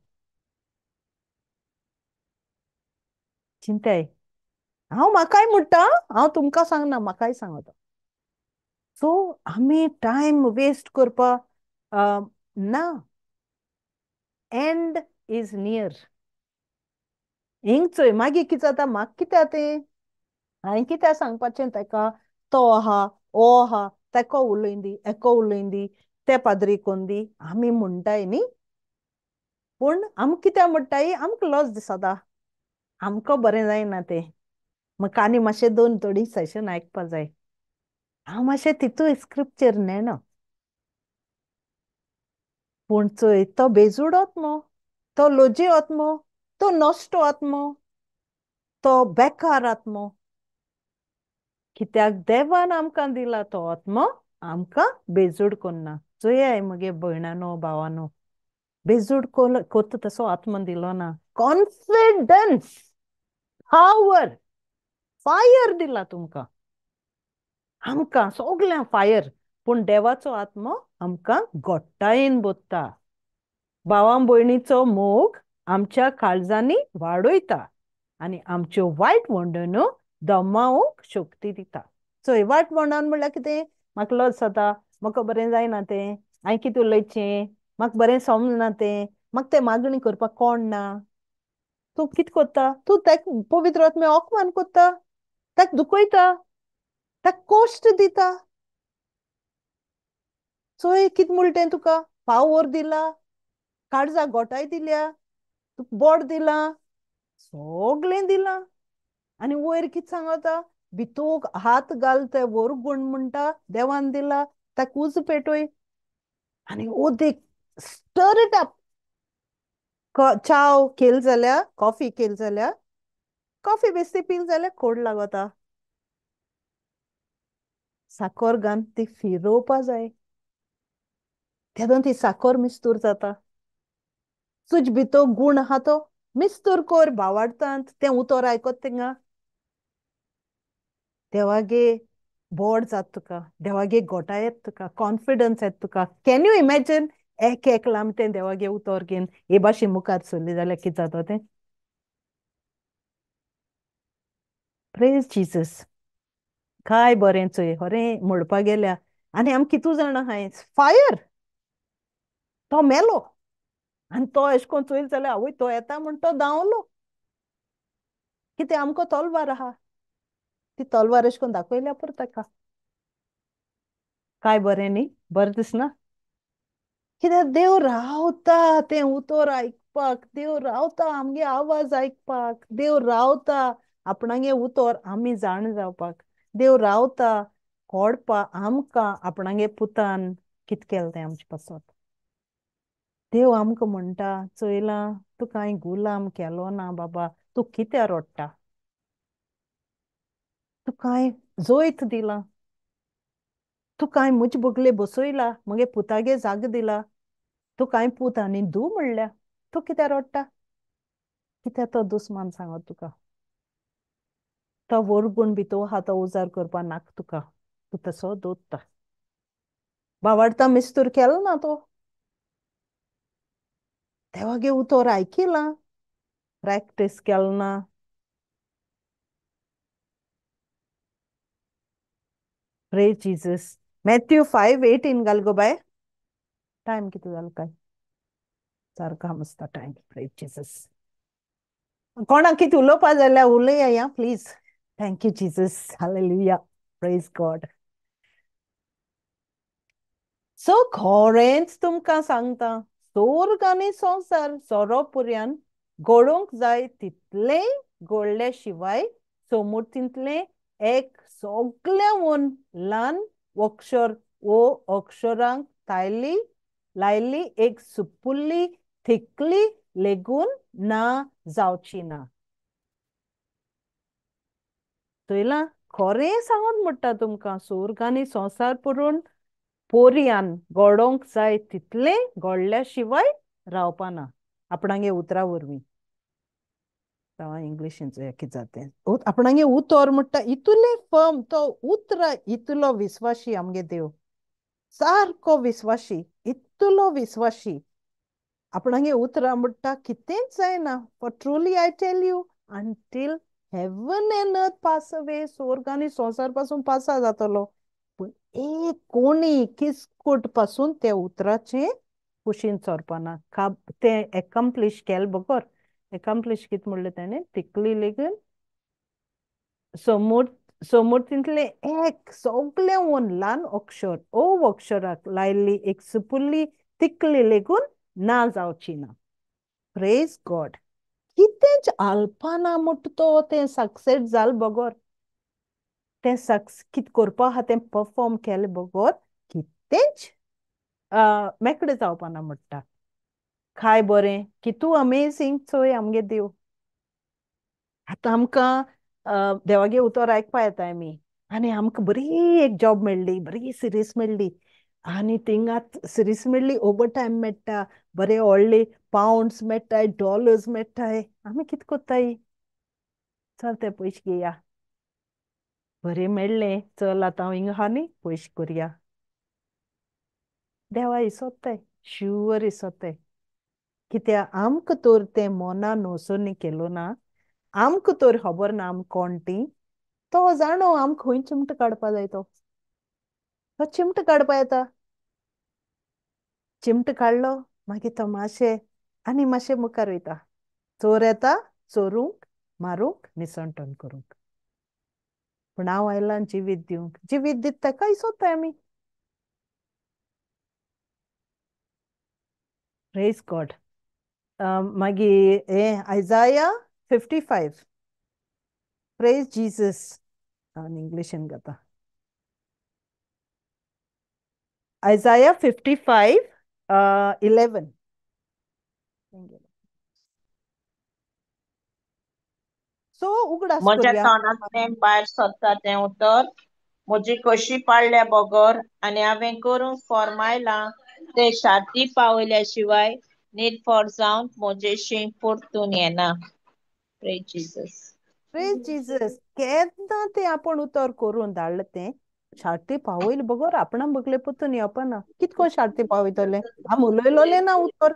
चिंताय हांव म्हाकाय म्हणटा हांव तुमकां सांगना म्हाकाय सांगता सो आमी टायम वेस्ट करपा ना एंड इज नियर हिंग चोय मागीर कितें जाता म्हाका कित्या तें हांवें कित्या सांगपाचें ताका तो आहा ओ आहा तेको उलोवन दी एको उलोवन दी ते पाद्री कोन्न दी आमी म्हणटाय न्ही पूण आमी कित्या म्हणटाय आमकां लॉस दिसता आमकां बरें जायना तें म्हाका आनी मातशें दोन थोडी सेशन आयकपा जाय हांव मातशें तितू स्क्रिप्चर नेणो पूण चोय तो बेजूड आत्मो तो लोजी आत्मो तो नश्ट आत्मो तो बेकार आत्मो कित्याक देवान आमकां दिला तो आत्मो आमकां बेजूड कोन्ना चोयाय मगे भयणानो भावानो बेजूड कोत्ता तसो आत्मो दिलो ना कॉन्फिडन्स पावर फायर दिला तुमकां आमकां सोगल्यांक फायर पूण देवाचो आत्मो आमकां घोट्टायेन बोत्ता भावां भयणीचो मोग आमच्या काळजांनी वाडयता आनी आमच्यो वायट वंडणो दमावंक शक्ती दिता चोय वायट वंडण म्हणल्यार कितें म्हाका लज जाता म्हाका बरें जायना तें हांवें कितें उलयचें म्हाका बरें समजना तें म्हाका तें मागणी करपाक कोण ना तूं कितें कोत्ता तूं तेका पवित्र आत्म्या ओकमान कोत्ता तेका दुखयता तेका कोश्ट दिता चोय कितें म्हणलें तुका पावर दिला काळजा गोटाय दिल्या तुका बोड दिला सोगलें दिलां आनी वयर कितें सांगता भितूक हात घाल ते वर गुण म्हणटा देवान दिला ताका उज पेटोय आनी उदीक स्टर इट अप चाव केल जाल्यार कॉफी बेश्टी पील जाल्यार कोड लागता साखर घान ती फिरोवपा जाय तेदोन ती साखर मिस्तूर जाता तुज भितर गूण आहा तो मिस्तूर कोर भावार्थांत तें उतर आयकोत थिंगा देवागे बोड जात तुका देवागे गोटाय येत तुका कॉन्फिडन्स येत तुका कॅन यू इमॅजिन एक लांब तें देवागे उतर घेन हे भाशेन मुखार चल्ली जाल्यार कितें जाता तें प्रेज जिजस काय बरें चोय खरें म्हणपा गेल्या आनी आमी कितू जाणा आहाय फायर तो मेलो आनी तो एशें कोन्न चोयल जाल्यार आवय तो येता म्हण तो धांवलो कितें आमकां तोलवार आहा ती तलवार एशें कोन्न दाखयल्या पुरो ताका काय बरें न्ही बरें दिसना कित्याक देव रावता तें उतर आयकपाक देव रावता आमगे आवाज आयकपाक देव रावता आपणागे उतर आमी जाण जावपाक देव रावता कोडपा आमकां आपणागे पुतान कित केलें तें आमचे पासत देव आमकां म्हणटा चोयलां तुका हांवें गुलाम केलो ना बाबा तूं कित्या रोडटा तुका हांवें जोयत दिलां तुका हांवें म्हजे बोगले बसयला मगे पुतागे जाग दिला तुका हांवें पूत आनी धू म्हणल्या तूं कित्या रोडटा कित्या तो दुस्मान सांगत तुका तो वरगूण भितर आहा तो उजार करपा नाका तुका तूं तसो दोत्ता बावार्ता मिस्तूर केलो ना तो देवागे उतर आयकिलां प्रॅक्टीस केलो ना प्रे जिजस मॅथ्यू 5:18 घाल गो बाय टायम कितें जालो काय सारका मस्त टाइम प्रेज जीसस कोणाक कितें उलोवपा जाल्यार उलया या please thank you Jesus hallelujah praise God so खरेंच तुमकां सांगता स्वर्ग आनी संवसार सोरोपर्यंत घडोवंक जाय तितलें घडले शिवाय समृद्धींतलें एक सगळ्याहून ल्हान अक्षर वो अक्षरांक लायली एक सुपुल्ली थिकली लेगून ना जावची ना चोयलां खरें सांगून म्हणटा तुमकां स्वर्ग आनी संवसार पुरून पोरयान घडोवंक जाय तितलें घडल्या शिवाय रावपाना आपणागे उतरा वरवीं हांव इंग्लिशींचो हें कितें जातें आपणागे उतर म्हणटा इतुलें फर्म तो उतर इतलो विस्वाशी आमगे देव सारको विस्वाशी इतलो विस्वाशी आपणागे उतरां म्हणटा कितेंच जायना for truly I tell you until heaven and earth pass away स्वर्ग आनी संवसार पासून पासा जातलो पूण एक कोणी किसकूट पासून त्या उतराचें कुशीन चोरपाना तें एकम्प्लीश केलें बगर एकम्प्लीश कितें म्हणलें ताणें तिकली लेगून समोरतींतलें एक सगळ्याहून ल्हान अक्षर ओ अक्षराक लायल्ली एक सुपुल्ली तिकली लेगून ना जावची ना प्रेज गॉड कितेंच आलपाना म्हणटा तो तें सक्सेस जालें बगर तें कितें करपा आहा तें परफॉर्म केलें बगर कितेंच मेकळें जावपाना म्हणटा काय बरें कितू अमेझींग चोय आमगे देव आतां आमकां देवागे उतर आयकपा येताय आमी आनी आमकां बरी एक जॉब मेळ्ळी बरी सिरीस मेळ्ळी आनी थिंगात सिरीस मेळ्ळी ओवर टायम मेळटा बरे व्हडले पावंड्स मेळटाय डॉलर्स मेळटाय आमी कितें कोत्ताय चल ते पयशे घेया बरें मेळ्ळें चल आतां हांव हिंगा आहा न्ही पयशे करया देवा इसोत्ताय शुअर इसोत्ताय कित्या आमकां तर तें मोनान वचून केलो ना आमकां तर खबर ना आम कोण ती तो जाणो आमकां खंय चिमटो काडपा जाय तो चिमटो काडपा येता चिमटो काडलो मागीर तो मातशें आनी मातशें मुखार वयता चोर येता चोरूंक मारूंक निसंटन करूंक पूण हांव आयलां जिवीत दिवंक जिवीत दिता ताका इसोत्ताय आमी प्रेज गॉड मागीर हें आयजाया 55 प्रेज जीसस हांव इंग्लिशीन घाता आयजाया 55 11 सो उगडास म्हज्या करया तोंडांतल्यान भायर सरता तें उतर म्हजी कशी पाळल्या बगर आनी हांवें करूंक फॉर्मायलां ते शार्ती पावयल्या शिवाय निर्फळ जावन म्हजे शीं परतून येना प्रेज जीसस प्रेज जीसस केन्ना तें आपण उतर करून धाडलें तें शार्ती पावयल बगर आपणा बगले परतून येवपाना कितको शार्ती पावयतले आम उलयलोलें ना उतर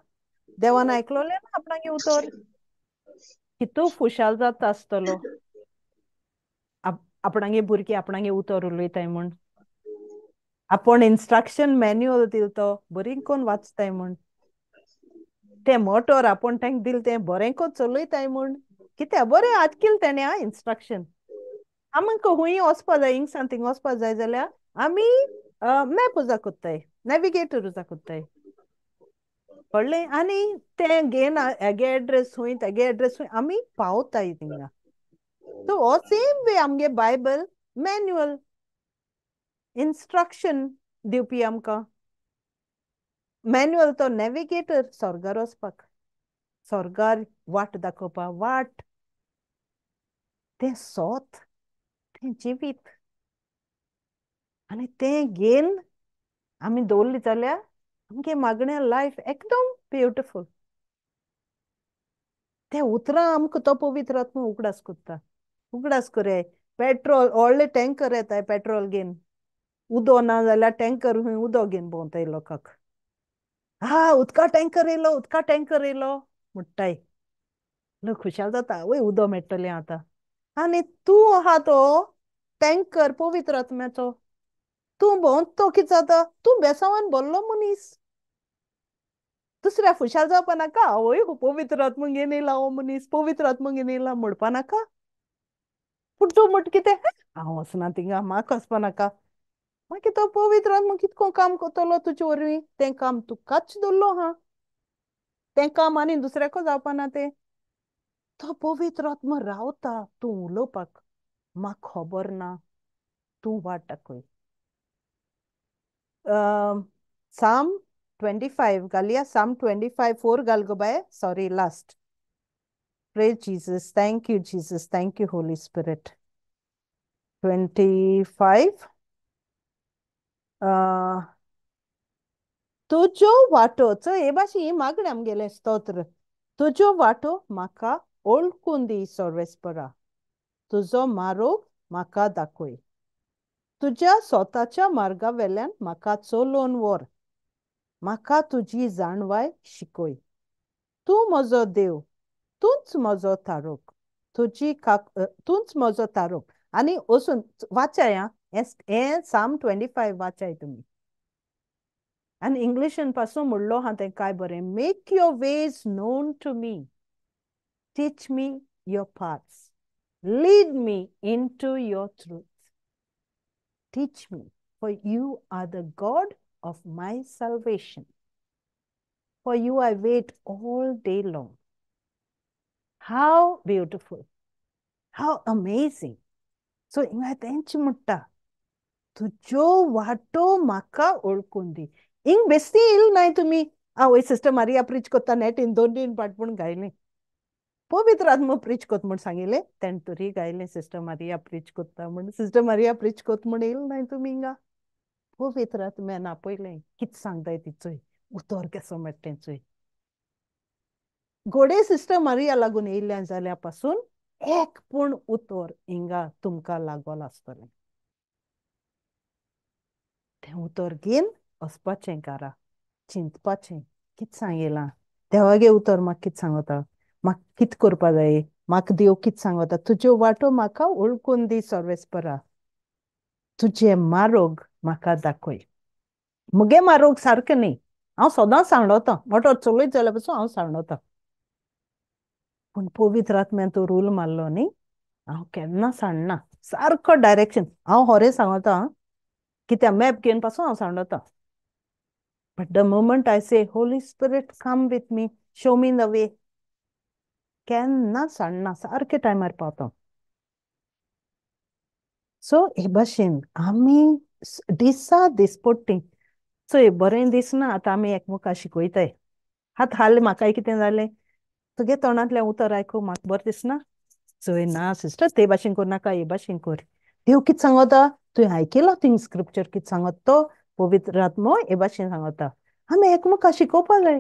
देवान आयकलोलें ना आपणागे उतर कितू खुशाल जाता आसतलो आपणागे भुरगीं आपणागे उतर उलयताय म्हूण आपण इन्स्ट्रक्शन मॅन्युअल दिल तो बरी कोण वाचताय म्हूण तें मोटोर आपण तांकां दिल तें बरें कोण चलयताय म्हूण कित्या बरें आजकील तेणे आ इन्स्ट्रक्शन आमकां खूंय वचपा जाय हिंगसान थिंग वचपा जाय जाल्यार आमी मॅप उजा कोत्ताय नॅविगेटर उजा कोत्ताय कळ्ळें आनी तें घेन हेगे एड्रेस खूंय तेगे एड्रेस खूंय आमी पावताय थिंगा सो हो सेम वे आमगे बायबल मॅन्युअल इन्स्ट्रक्शन दिवपी आमकां मॅन्युअल तो नॅविगेटर स्वर्गार वचपाक स्वर्गार वाट दाखोवपा वाट तें सोत तें जिवीत आनी तें घेन आमी दवरली जाल्यार आमगे मागण्या लायफ एकदम ब्युटिफूल तें उतरां आमकां तो पवित्र आत्मा उगडास कोत्ता उगडास कोराय पेट्रोल व्हडले टँकर येताय पेट्रोल घेन उदो ना जाल्यार टँकर हूंय उदो घेन भोंवताय लोकांक उदका टँकर येयलो म्हणटाय लोक खुशाल जाता वय उदो मेळटलें आतां आनी तूं आहा तो टँकर पवित्र आत्म्याचो तूं भोंवता तो कितें जाता तूं बेसांवान भरलो मनीस तूं दुसऱ्या खुशाल जावपा नाका आवय पवित्र आत्मक घेवन येयला हो मनीस पवित्र आत्मक घेवन येयला म्हणपा नाका. पूण तूं म्हट कितें हांव वचना थिंगा म्हाका वचपा नाका. मागीर तो पवित्र आत्मो कितको काम करतलो तुजे वरवीं तें काम तुकाच दवरलो हा. तें काम आनी दुसऱ्याको जावपा ना तें. तो पवित्र आत्मा रावता तूं उलोवपाक. म्हाका खबर ना तूं वाट दाखय. Psalm 25 घालया. Psalm 25 4 घाल go by. Sorry last. Praise Jesus. Thank you, Jesus. Thank you, Holy Spirit. 25. तुजो वाटो चो हे भाशे ही मागणे आमगेले स्तोत्र. तुजो वाटो म्हाका ओळखून दी सर्वेस्परा. तुजो मार्ग म्हाका दाखय. तुज्या स्वताच्या मार्गावेल्यान म्हाका चलोवन व्हर. म्हाका तुजी जाणवाय शिकय. तूं म्हजो देव. तूंच म्हजो तारूक. तूंच म्हजो तारूक. आनी वचून वाचाय आं हें Psalm 25 वाचाय तुमी. आनी इंग्लिशीन पासून म्हणलो हा तें काय बरें. Make your ways known to me. Teach me your paths. Lead me into your truth. Teach me, for you are the God of my salvation. For you I wait all day long. How beautiful. How amazing. So, हिंगा तेंच म्हणटा तुजो वाटो म्हाका ओळखून दी. हिंग बेस्ती येयल नाय तुमी आवय सिस्टर मारिया प्रीच कोत्ता नेटीन 2-3 पाट पूण गायलें. पवित्र आत्मा प्रीच कोत म्हूण सांगिल्लें तेण तरी गायलें सिस्टर मारिया प्रीच कोत्ता म्हूण. सिस्टर मारिया प्रीच कोत म्हूण येयल नाय तुमी हिंगा. पवित्र आत्म्यान आपयलें कित सांगताय ती चोय. उतर केसो मेट्टें चोय. घोडे सिस्टर मारिया लागून येयल्ल्या जाल्या पासून एक पूण उतर हिंगा तुमकां लागोल आसतलें. तें उतर घेवन वचपाचें घरा. चिंतपाचें कित सांगिलां. देवागे उतर म्हाका कित सांगता. म्हाका कित करपा जाय. म्हाका देव कित सांगता. तुजो वाटो म्हाका ओळखून दी सर्वेस्परा. तुजे मार्ग म्हाका दाखय. मुगे मार्ग सारके न्ही. हांव सदांच सांडोतां. मोटो चलयत जाल्या पासून हांव सांडोतां. पूण पवित्र आत्म्यान तो रूल मारलो न्ही हांव केन्ना सांडना. सारको डायरेक्शन हांव होरें सांगोतां. कित्याक मॅप घेवन पासून हांव सांडोतां. But the moment I say Holy Spirit come with me show me the way केन्ना सांडना. सारके टायमार पावता. सो हे भाशेन आमी दिसा दिसपट्टी चोय बरें दिसना आतां आमी एकमुका शिकोयताय. आतां हालीं म्हाकाय कितें जालें तुगे तोंडांतलें उतर आयकूंक म्हाका बरें दिसना. चोय ना सिस्टर ते भाशेन करनाका हे भाशेन कर. देव कित सांगता तुवें आयकिला थिंग स्क्रिप्चर कित सांगता तो पवित्र आत्मो हे भाशेन सांगता. आमी एकमुका शिकोवपा जाय.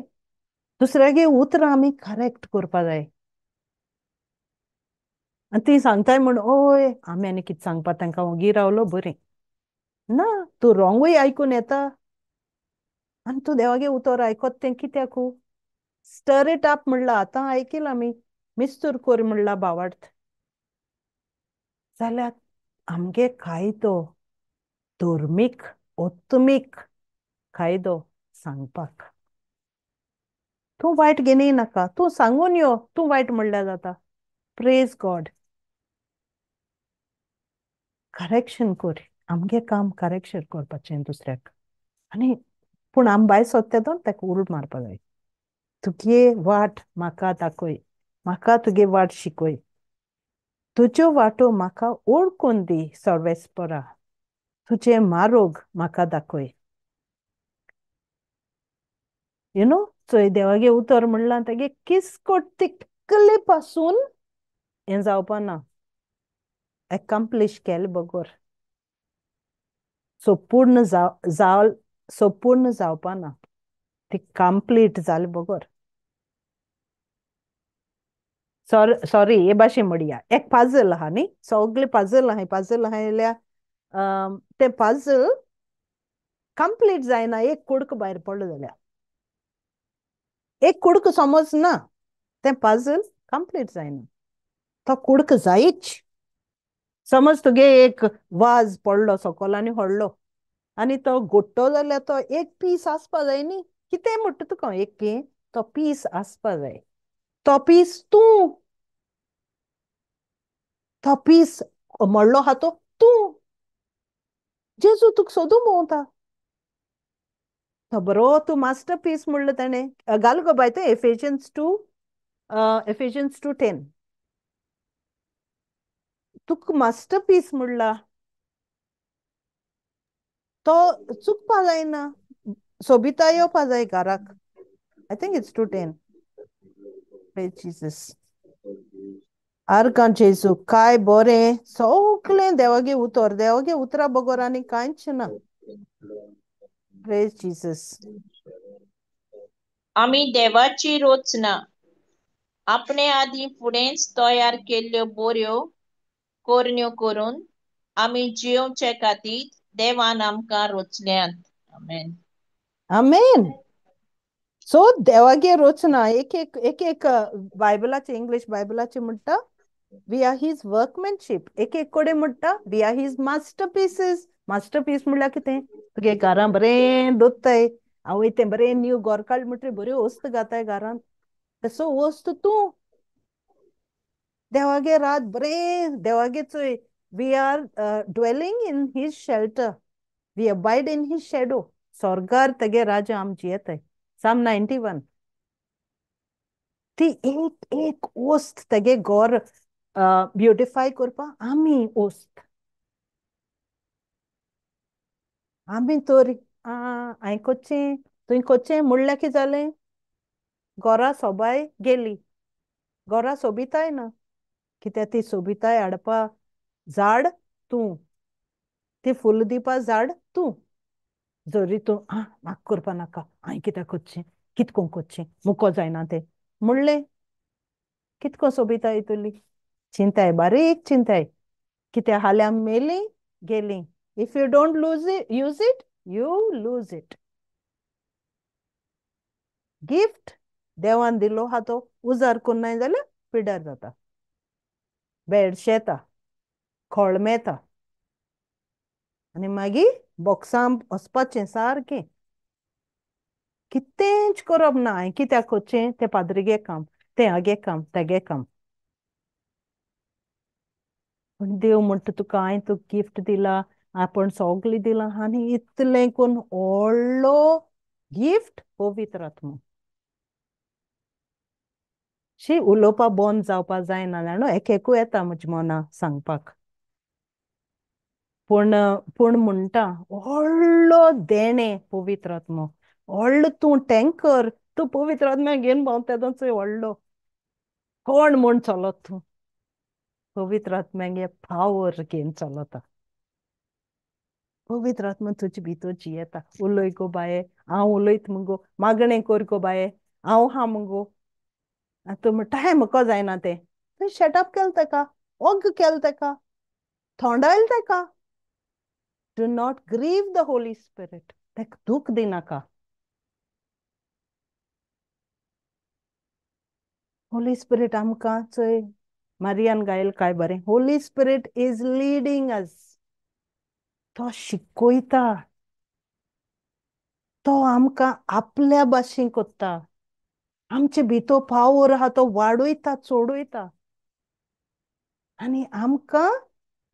दुसऱ्यागे उतरां आमी करेक्ट करपा जाय. आनी ती सांगताय म्हूण ओय आमी आनी कित सांगपा तांकां ओगी रावलो बरें. ना तूं रोंगूय आयकून येता आनी तूं देवागे उतर आयकोत तें कित्याकू. स्टर इट अप म्हणला आतां आयकिला आमी. मिस्तूर कोर म्हणला भावार्थ. जाल्यार आमगे कायदो धोर्मीक ओत्तमीक कायदो सांगपाक. तूं वायट घेवन येयनाका. तूं सांगून यो तूं वायट म्हणल्यार जाता. Praise God. Correction core. आमगे काम करेक्शन करपाचें दुसऱ्याक. आनी पूण आमी भायर सोदता तेदोन ताका उलो मारपा जाय. तुगे वाट म्हाका दाखय. म्हाका तुगे वाट शिकय. तुजो वाटो म्हाका ओळखून दी सर्वेस्परा. तुजे मार्ग म्हाका दाखय. यू नो चोय देवागे उतर म्हणलां तेगे किसकोट तिकले पासून हें जावपा ना. एकम्प्लीश केले बगोर. सो पूर्ण पूर्ण जावपा ना. ती कंप्लीट जाले बगोर. सॉरी हे भाशेन म्हणया एक पजल आहा न्ही सगळे पजल आहाय जाल्यार ते पजल कंप्लीट जायना. एक कुडको भायर पडलो जाल्यार एक कुडको समज ना तें पजल कंप्लीट जायना. तो कुडको जायच. समज तुगे एक वाज पडलो सकयल आनी व्हडलो आनी तो घोट्टो जाल्यार तो एक पीस आसपा जाय न्ही. कितें म्हणटा तुका एक पी तो पीस आसपा जाय. तो पीस तूं. तो पीस म्हणलो हा तो तूं. जेजू तुका सोदूं भोंवता. तो बरो तूं मास्टर पीस म्हणलं ताणें. घाल गो बाय ते Ephesians 2:10. तुका मास्टर पीस म्हणला तो चुकपा जायना. सोबिता येवपा जाय घराक. I think it's 2:10. जीसस. आर्कां जेजू काय बरें सगळें देवागे उतर. देवागे उतरा बगोर आनी कांयच ना. Praise Jesus. आमी देवाची रोचना आपणे आदी फुडेंच तयार केल्ल्यो बऱ्यो कोरण्यो करून आमी जियोवचे खातीर देवान आमकां रोचल्यात. आमेन. आमेन. सो देवागे रोचना एक एक एक एक बायबलाचे इंग्लिश बायबलाचे म्हणटा वी आर हीज वर्कमॅनशीप. एक एक कोडे म्हणटा वी आर हीज मास्टरपीसीस. मास्टरपीस म्हणल्यार कितें तुगे घरां बरें दोत्ताय. हांव वयतें बरें न्यू घर काड म्हणटरी बऱ्यो वस्त घाताय घरांत. तसो वस्त तूं देवागे रात बरें देवागे चोय. We are dwelling in his shelter. We abide in his shadow. स्वर्गार तेगे राजा आमची येताय. Psalm 91. ती एक एक ओस्त तेगे घर ब्युटिफाय करपा आमी ओस्त. आमी तर हांवें कोच्चें तुवें कोच्चें म्हणल्यार कितें जालें घरा सोबाय गेली. घरा सोबिताय ना. कित्याक ती सोबिताय हाडपा झाड तूं. ती फूल दिवपा झाड तूं. जरी तूं म्हाका करपा नाका हांवें कित्याक कोच्चें कितको कोच्चें मुको जायना तें म्हणलें कितको सोबिताय तुली. चिंताय बारीक चिंताय. कित्याक हाल्यां मेली गेली. If you don't use it you lose it. Gift देवान दिलो हा तो उजार कोन्नाय जाल्यार पिड्यार जाता. बेडशेता खोळमेता आनी मागीर बॉक्सां वचपाचें सारकें. कितेंच करप ना. हांवें कित्याक कोच्चें तें पाद्रीगे काम तें हागे काम तेगे काम. पूण देव म्हणटा तुका हांवें तुका गिफ्ट दिला आपण सगळें दिलां आनी इतलें कोन्न व्हडलो गिफ्ट पवित्र आत्मा. शी उलोवपा बंद जावपा जायना जाणो एक येता म्हज्या मना सांगपाक. पूण पूण म्हणटा व्हडलो देणें पवित्र आत्मा. व्हडलो तूं टँकर तूं पवित्र आत्म्या घेवन भोंवता तेदो चोय व्हडलो कोण म्हूण चलत तूं पवित्र आत्म्यागे पावर घेवन चलता. पवित्र आत्मा तुजे भितर जियेता. उलय गो बाये हांव उलयत मुगो मागणें कर गो बाये हांव हा मुगो. तूं म्हणटा हें मुको जायना तें. तुवें शटअप केलें तेका ओग्ग केलें तेका थोंडायलें तेका. डू नॉट ग्रीव द होली स्पिरीट. तेका दूख दिनाका. होली स्पिरीट आमकां चोय मारियान गायल काय बरें. Holy spirit is leading us. तो शिकोयता. तो आमकां आपल्या भाशेन कोत्ता. आमचे भितर पावर आहा तो वाडोयता चोडोयता. आनी आमकां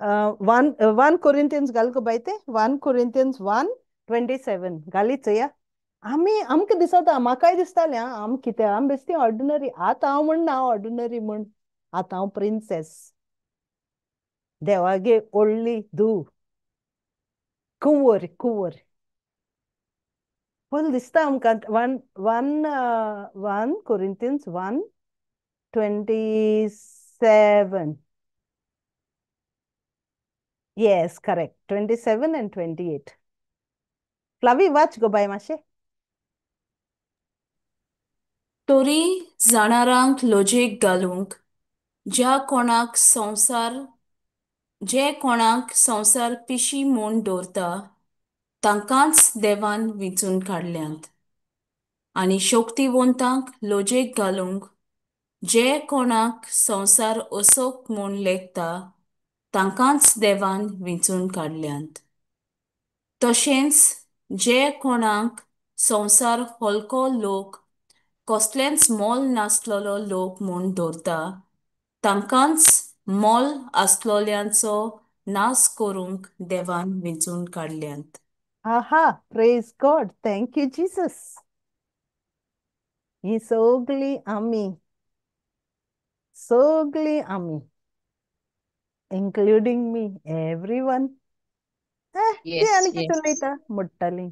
1 Corinthians घाल गो बाय तें 1 Corinthians 1:27 घाली चोया. आमकां दिसता म्हाकाय दिसतालें आम कितें आम बेश्टी ऑर्डिनरी. आतां हांव म्हणना हांव ऑर्डिनरी म्हूण. आतां हांव प्रिन्सेस. देवागे व्हडली धूव कुंवर कुंवर. पूण दिसता आमकां 1 Corinthians 1:27. Yes correct 27 and 28. फ्लावी वाच गो बाय मातशें. तोरी जाणारांक लॉजीक घालूंक जे कोणाक संवसार पिशी म्हूण दवरता तांकांच देवान विंचून काडल्यांत. आनी शोक्तिवंतांक लॉजीक घालूंक जे कोणाक संवसार असोक म्हूण लेखता तांकांच देवान विंचून काडल्यांत. तशेंच जे कोणाक संवसार हलको लोक कसलेंच मोल नासलोलो लोक म्हूण दवरता तांकांच मोल आसलोल्यांचो नाश करूंक देवान वेंचून काडल्यांत. Aha, praise God. Thank you, Jesus. ही सगळी आमी, including me, everyone. ते Yes, आनी कितें yes. उलयता म्हणटालीं.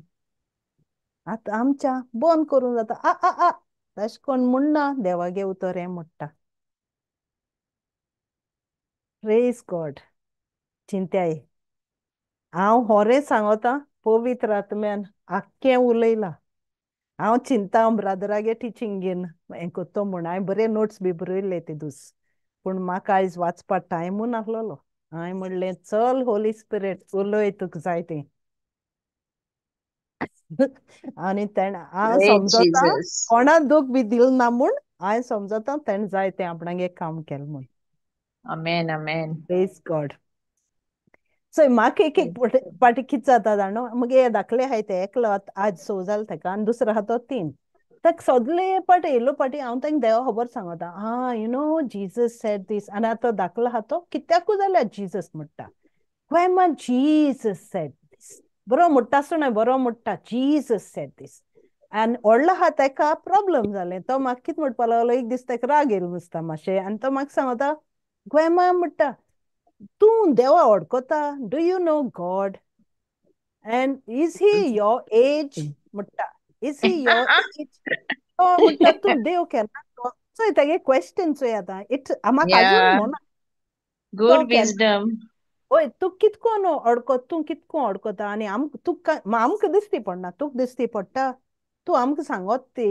आतां आमच्या बंद करूंक जाता. तशें कोन्न म्हणना देवागे उतर हें म्हणटा. Praise God. चिंत्याय हांव होरें सांगोतां पवित्र आत्म्यान आख्खें उलयलां. हांव चिंता हांव ब्रादरागे टिचींग घेवन हें कोत्तो म्हूण हांवें बरे नोट्स बी बरयल्ले ते दीस. पूण म्हाका आयज वाचपा टायमू नाहलोलो. हांवें म्हणलें चल होली स्पिरीट उलय तुका जाय तें. आनी हांव Praise समजोतां Jesus. कोणा दूख बी दिल ना म्हूण हांवें समजोतां तेणें जाय तें आपणागे काम केलें म्हूण. Amen, amen. Praise God. So म्हाका एक पाटी कितें जाता जाणो मुगे धाकले आहाय ते एकलो आज 6 जाल तेका आनी दुसरो आहा तो 3. ताका सगळे पाटी येयलो पाटी हांव तांकां देवा खबर सांगता यू नो जिजस सेड दीस आनी आतां तो धाकलो आहा तो कित्याकू जाल्यार जिजस म्हणटा. ग्रॅमा जिजस सेड दीस. बरो म्हणटा आसतना बरो म्हणटा जिजस सेड दीस. आनी व्हडलो आहा तेका प्रॉब्लम जालें. तो म्हाका कितें म्हणपा लागलो एक दीस तेका राग येयलो दिसता मातशें आनी तो म्हाका सांगता ग्रॅमा म्हणटा तूं देवा वडकोता do you know God and is he your age म्हणटा इज ही योर एज. तो म्हणटा तूं देव केन्ना चोय तेगे क्वेश्चन चोय आतां म्हाका आजून Yeah, म्हणना तो good केन्ना wisdom. ओय तूं कितकोन तूं कितको अडकोता आनी आमकां दिसती पडना तुका दिसती पडटा तूं आमकां सांगोत ती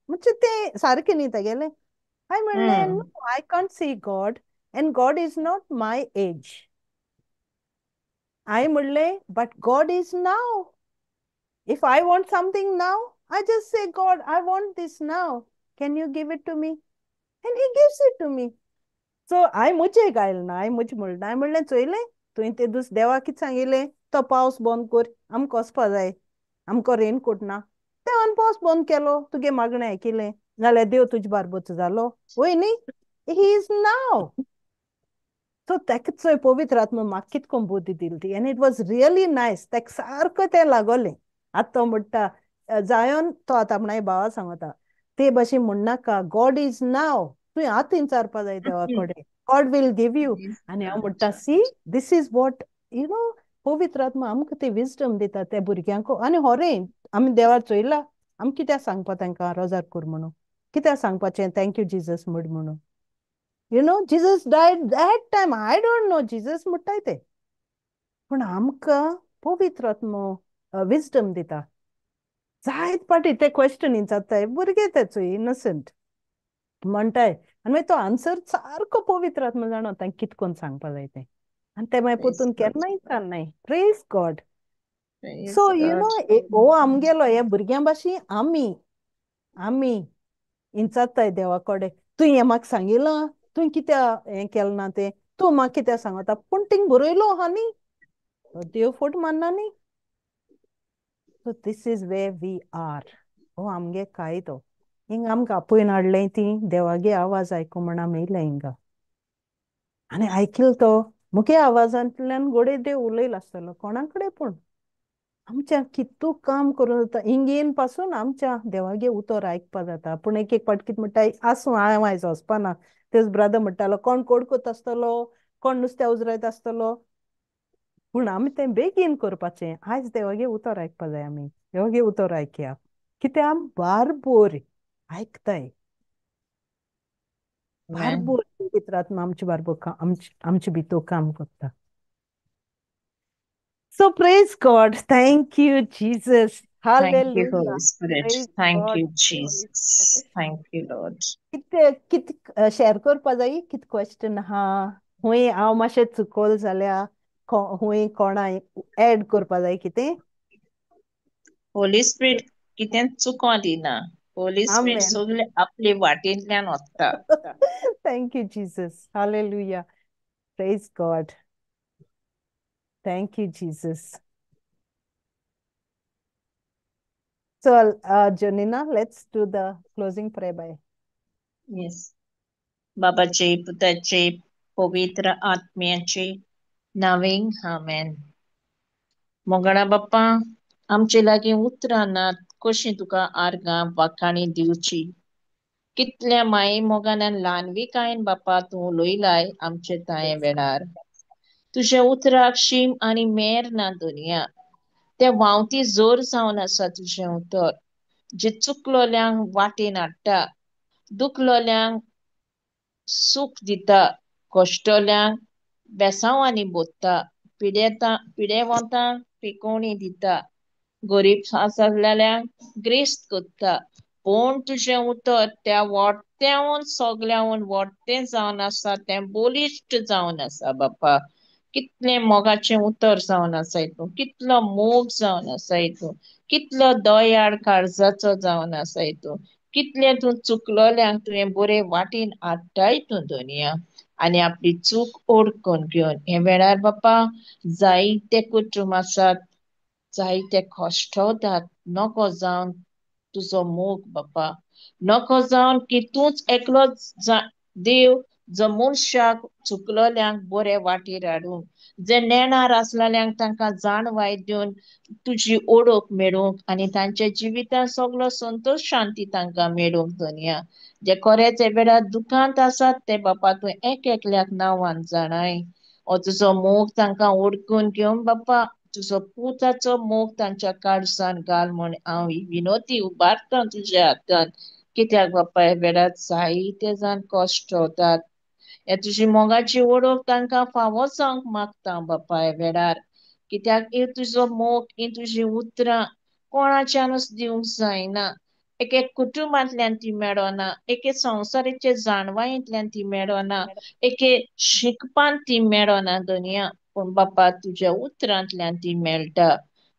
म्हणजे तें सारकें न्ही तेगेलें. हांवें म्हणलें Hmm. No I can't see God and God is not my age. हांवें म्हणलें but God is now. If I want something now I just say God I want this now can you give it to me and he gives it to me. So हांवें मुजे गायलें ना हांवें मुजें म्हणलें हांवें म्हणलें चोयलें तुवें ते दीस देवा कितें सांगिल्लें तो पावस बंद कर आमकां वचपा जाय आमकां रेनकोट ना. देवान पावस बंद केलो तुगे मागणें आयकिलें नाल्यार देव तुजे बारबोच जालो वय न्ही. He is now. सो तेका चोय पवित्र आत्मा म्हाका कितको बुद्धी दिली ती end it was really nice. तेका सारको तें लागोलें. आतां तो म्हणटा जायोन तो आतां आपणागे भावा सांगता ते भाशेन म्हणनाका गॉड इज नाव. तुवें आतां विचारपा जाय देवा कडेन God will give you. Praise आनी हांव God. म्हणटा see this is what you know पवित्र आत्मा आमकां ते विजडम दिता त्या भुरग्यांक. आनी होरें आमी देवार चोयलां आमी कित्याक सांगपा तांकां रोजार कर म्हणून कित्याक सांगपाचें थँक्यू जिजस म्हण म्हणून. You know Jesus died that time I don't know Jesus म्हणटाय ते पूण आमकां पवित्र आत्मा विजडम दिता. जायत पाटी ते क्वेश्चन विचारताय भुरगे ते चोय इनोसंट म्हणटाय आनी मागीर तो आन्सर सारको पवित्र आत्मा जाणो तांकां कितकोन सांगपा जाय तें आनी ते मागीर Praise पोतून God. केन्ना विचारनाय. Praise God. Praise so you God. नो हो आमगेलो हे भुरग्यां भाशेन आमी विचारताय देवा कडेन तुवें हें म्हाका सांगिलां तुवें कित्याक हें केलें ना तें तूं म्हाका कित्याक सांगता पूण थिंग बरयलो आहा न्ही तो देव फट मारना न्ही. So this is way we are. हो आमगे कायदो हिंग आमकां आपयन हाडलें ती देवागे आवाज आयकूं म्हण आमी येयले हिंगा आनी आयकिल तो मुगे आवाजांतल्यान गोडे देव उलयलो आसतलो कोणा कडेन पूण आमच्या कितू काम करूं जाता हिंगेन पासून आमच्या देवागे उतर आयकपा जाता. पूण एक पाट कितें म्हणटा आसूं हांव आयज वचपाना तेच ब्रदर म्हणटालो कोण कोडकोत आसतलो कोण नुस्त्या उजरायत आसतलो पूण आमी तें बेगीन करपाचें. आयज देवागे उतर आयकपा जाय आमी देवागे उतर आयकया कित्याक आमी बारबोर आयकताय Amen. बारबोर पवित्र आत्मा आमचे बारबोर आमचे भितर काम करता. So praise God. Thank you, Jesus. Thank you, Hallelujah. Holy Spirit. Praise Thank God. you, Holy Jesus. Spirit. Thank you, Lord. कित शेअर करपा जाय कित क्वेश्चन आहा हुंय हांव मातशें चुकोल जाल्यार हुंय कोणा एड करपा जाय कितें. Holy Spirit कितें चुकों दिना. Holy Spirit Amen. सगळे आपले वाटेंतल्यान वता. Thank you, Jesus. Hallelujah. Praise God. Thank you, Jesus. So, Janina, let's do the closing prayer by. Yes. बाबाचे पुताचे पवित्र आत्म्याचे नावें आमेन. मोगणा बाप्पा आमचे लागीं उतरां नात कशीं तुका आर्गां वाखाणी दिवची. कितल्या माये मोगान ल्हानविकायेन बापा तूं उलयलाय आमचे ताये वेळार. तुझे उतराक शीम आनी मेर ना दुनिया. ते व्हांवती जोर जावन आसा तुझें उतर. जे चुकलोल्यांक वाटेन हाडटा, दुखलोल्यांक सूख दिता, कश्टोल्यांक बेसांवांनी बोदता, पिडेवंतांक पिकोवणी दिता, गरीब आसलेल्यांक ग्रेस्त कोत्ता. पूण तुजें उतर त्या वोट्ट्यावन सोगल्यावन वोट्टें जावन आसा तें बोलिश्ट जावन आसा बापा. कितलें मोगाचें उतर जावन आसा हितून, कितलो मोग जावन आसा हितून, कितलो दयाळ काळजाचो जावन आसा हितून, कितलें तूं चुकलोल्यांक तुवें बरे वाटेन हाडटा हितून दुनिया आनी आपली चूक ओडकून घेवन हे वेळार बापा जायते कुटुंब आसात, जायते कश्टवतात. नको जावन तुजो मोग बापा, नको जावन की तूंच एकलोच देव जो मनशाक चुकलोल्यांक बरे वाटेर हाडूंक, जे नेणार आसलेल्यांक तांकां जाणवाय दिवन तुजी ओळख मेळूंक आनी तांच्या जिवितान सगळो संतोष शांती तांकां मेळूंक दुनिया. जे खरेंच हे वेळार दुखांत आसात ते बापा तूं एक एकल्याक नांवान जाणाय. हो तुजो मोग तांकां ओडकून घेवन बापा तुजो पुताचो मोग तांच्या काळजान घाल म्हण हांव ही विनोती उबारता तुज्या हातान. कित्याक बापा हे वेळार जायते जाण कश्टवतात. हे तुजी मोगाची ओळख तांकां फावो जावंक मागता बापा हे वेळार. कित्याक ही तुजो मोग, ही तुजी उतरां कोणाच्यानूच दिवंक जायना. एक एक कुटुंबांतल्यान ती मेळना, एके संवसाराचे जाणवायेंतल्यान ती मेळना, एके शिकपान ती मेळना दुनिया. पूण बापा तुज्या उतरांतल्यान ती मेळटा.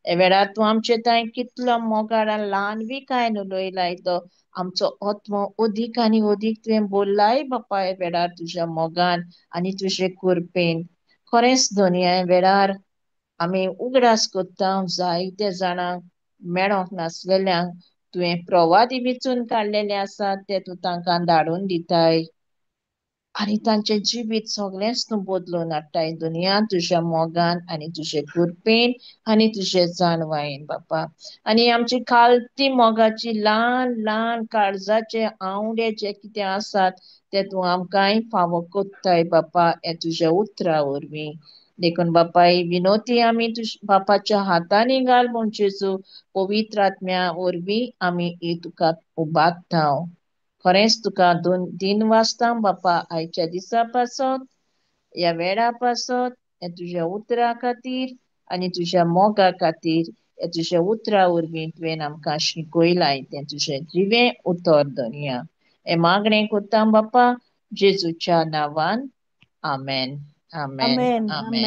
हे वेळार तूं आमचे थंय कितलो मोगाळ ल्हानविकायेन उलयलाय तो. आमचो आत्मो अदीक आनी अदीक तुवें बोल्लाय बापा हे वेळार तुज्या मोगान आनी तुजे कृपेन. खरेंच दुनिया हे वेळार आमी उगडास कोत्ता जायते जाणांक मेळोंक नासलेल्यांक तुवें प्रवादी वेचून काडलेले आसात ते तूं तांकां धाडून दिताय. आनी तांचें जिवीत सगळेंच तूं बदलून हाडटाय दुनिया तुज्या मोगान आनी तुजे कृपेन आनी तुजे जाणवायेन बापा. आनी आमची खालती मोगाची ल्हान ल्हान काळजाचे आवडे जे कितें आसात ते तूं आमकांय फावो कोत्ताय बापा हे तुज्या उतरां वरवीं. देखून बापा ही विनोती आमी बापाच्या हातांनी घाल म्हूण जेजू पवित्र आत्म्या वरवीं आमी ही तुका उबारता. खरेंच तुका दिन वाजता बापा आयच्या दिसा पासत ह्या वेळा पासत हे तुज्या उतरां खातीर आनी तुज्या मोगा खातीर हे तुज्या उतरां वरवीं तुवें आमकां शिकयलाय तें तुजें जिवें उतर दुनिया. हे मागणें कोत्ता बापा जेजूच्या नांवान आमेन. आमेन. Amen. आमेन.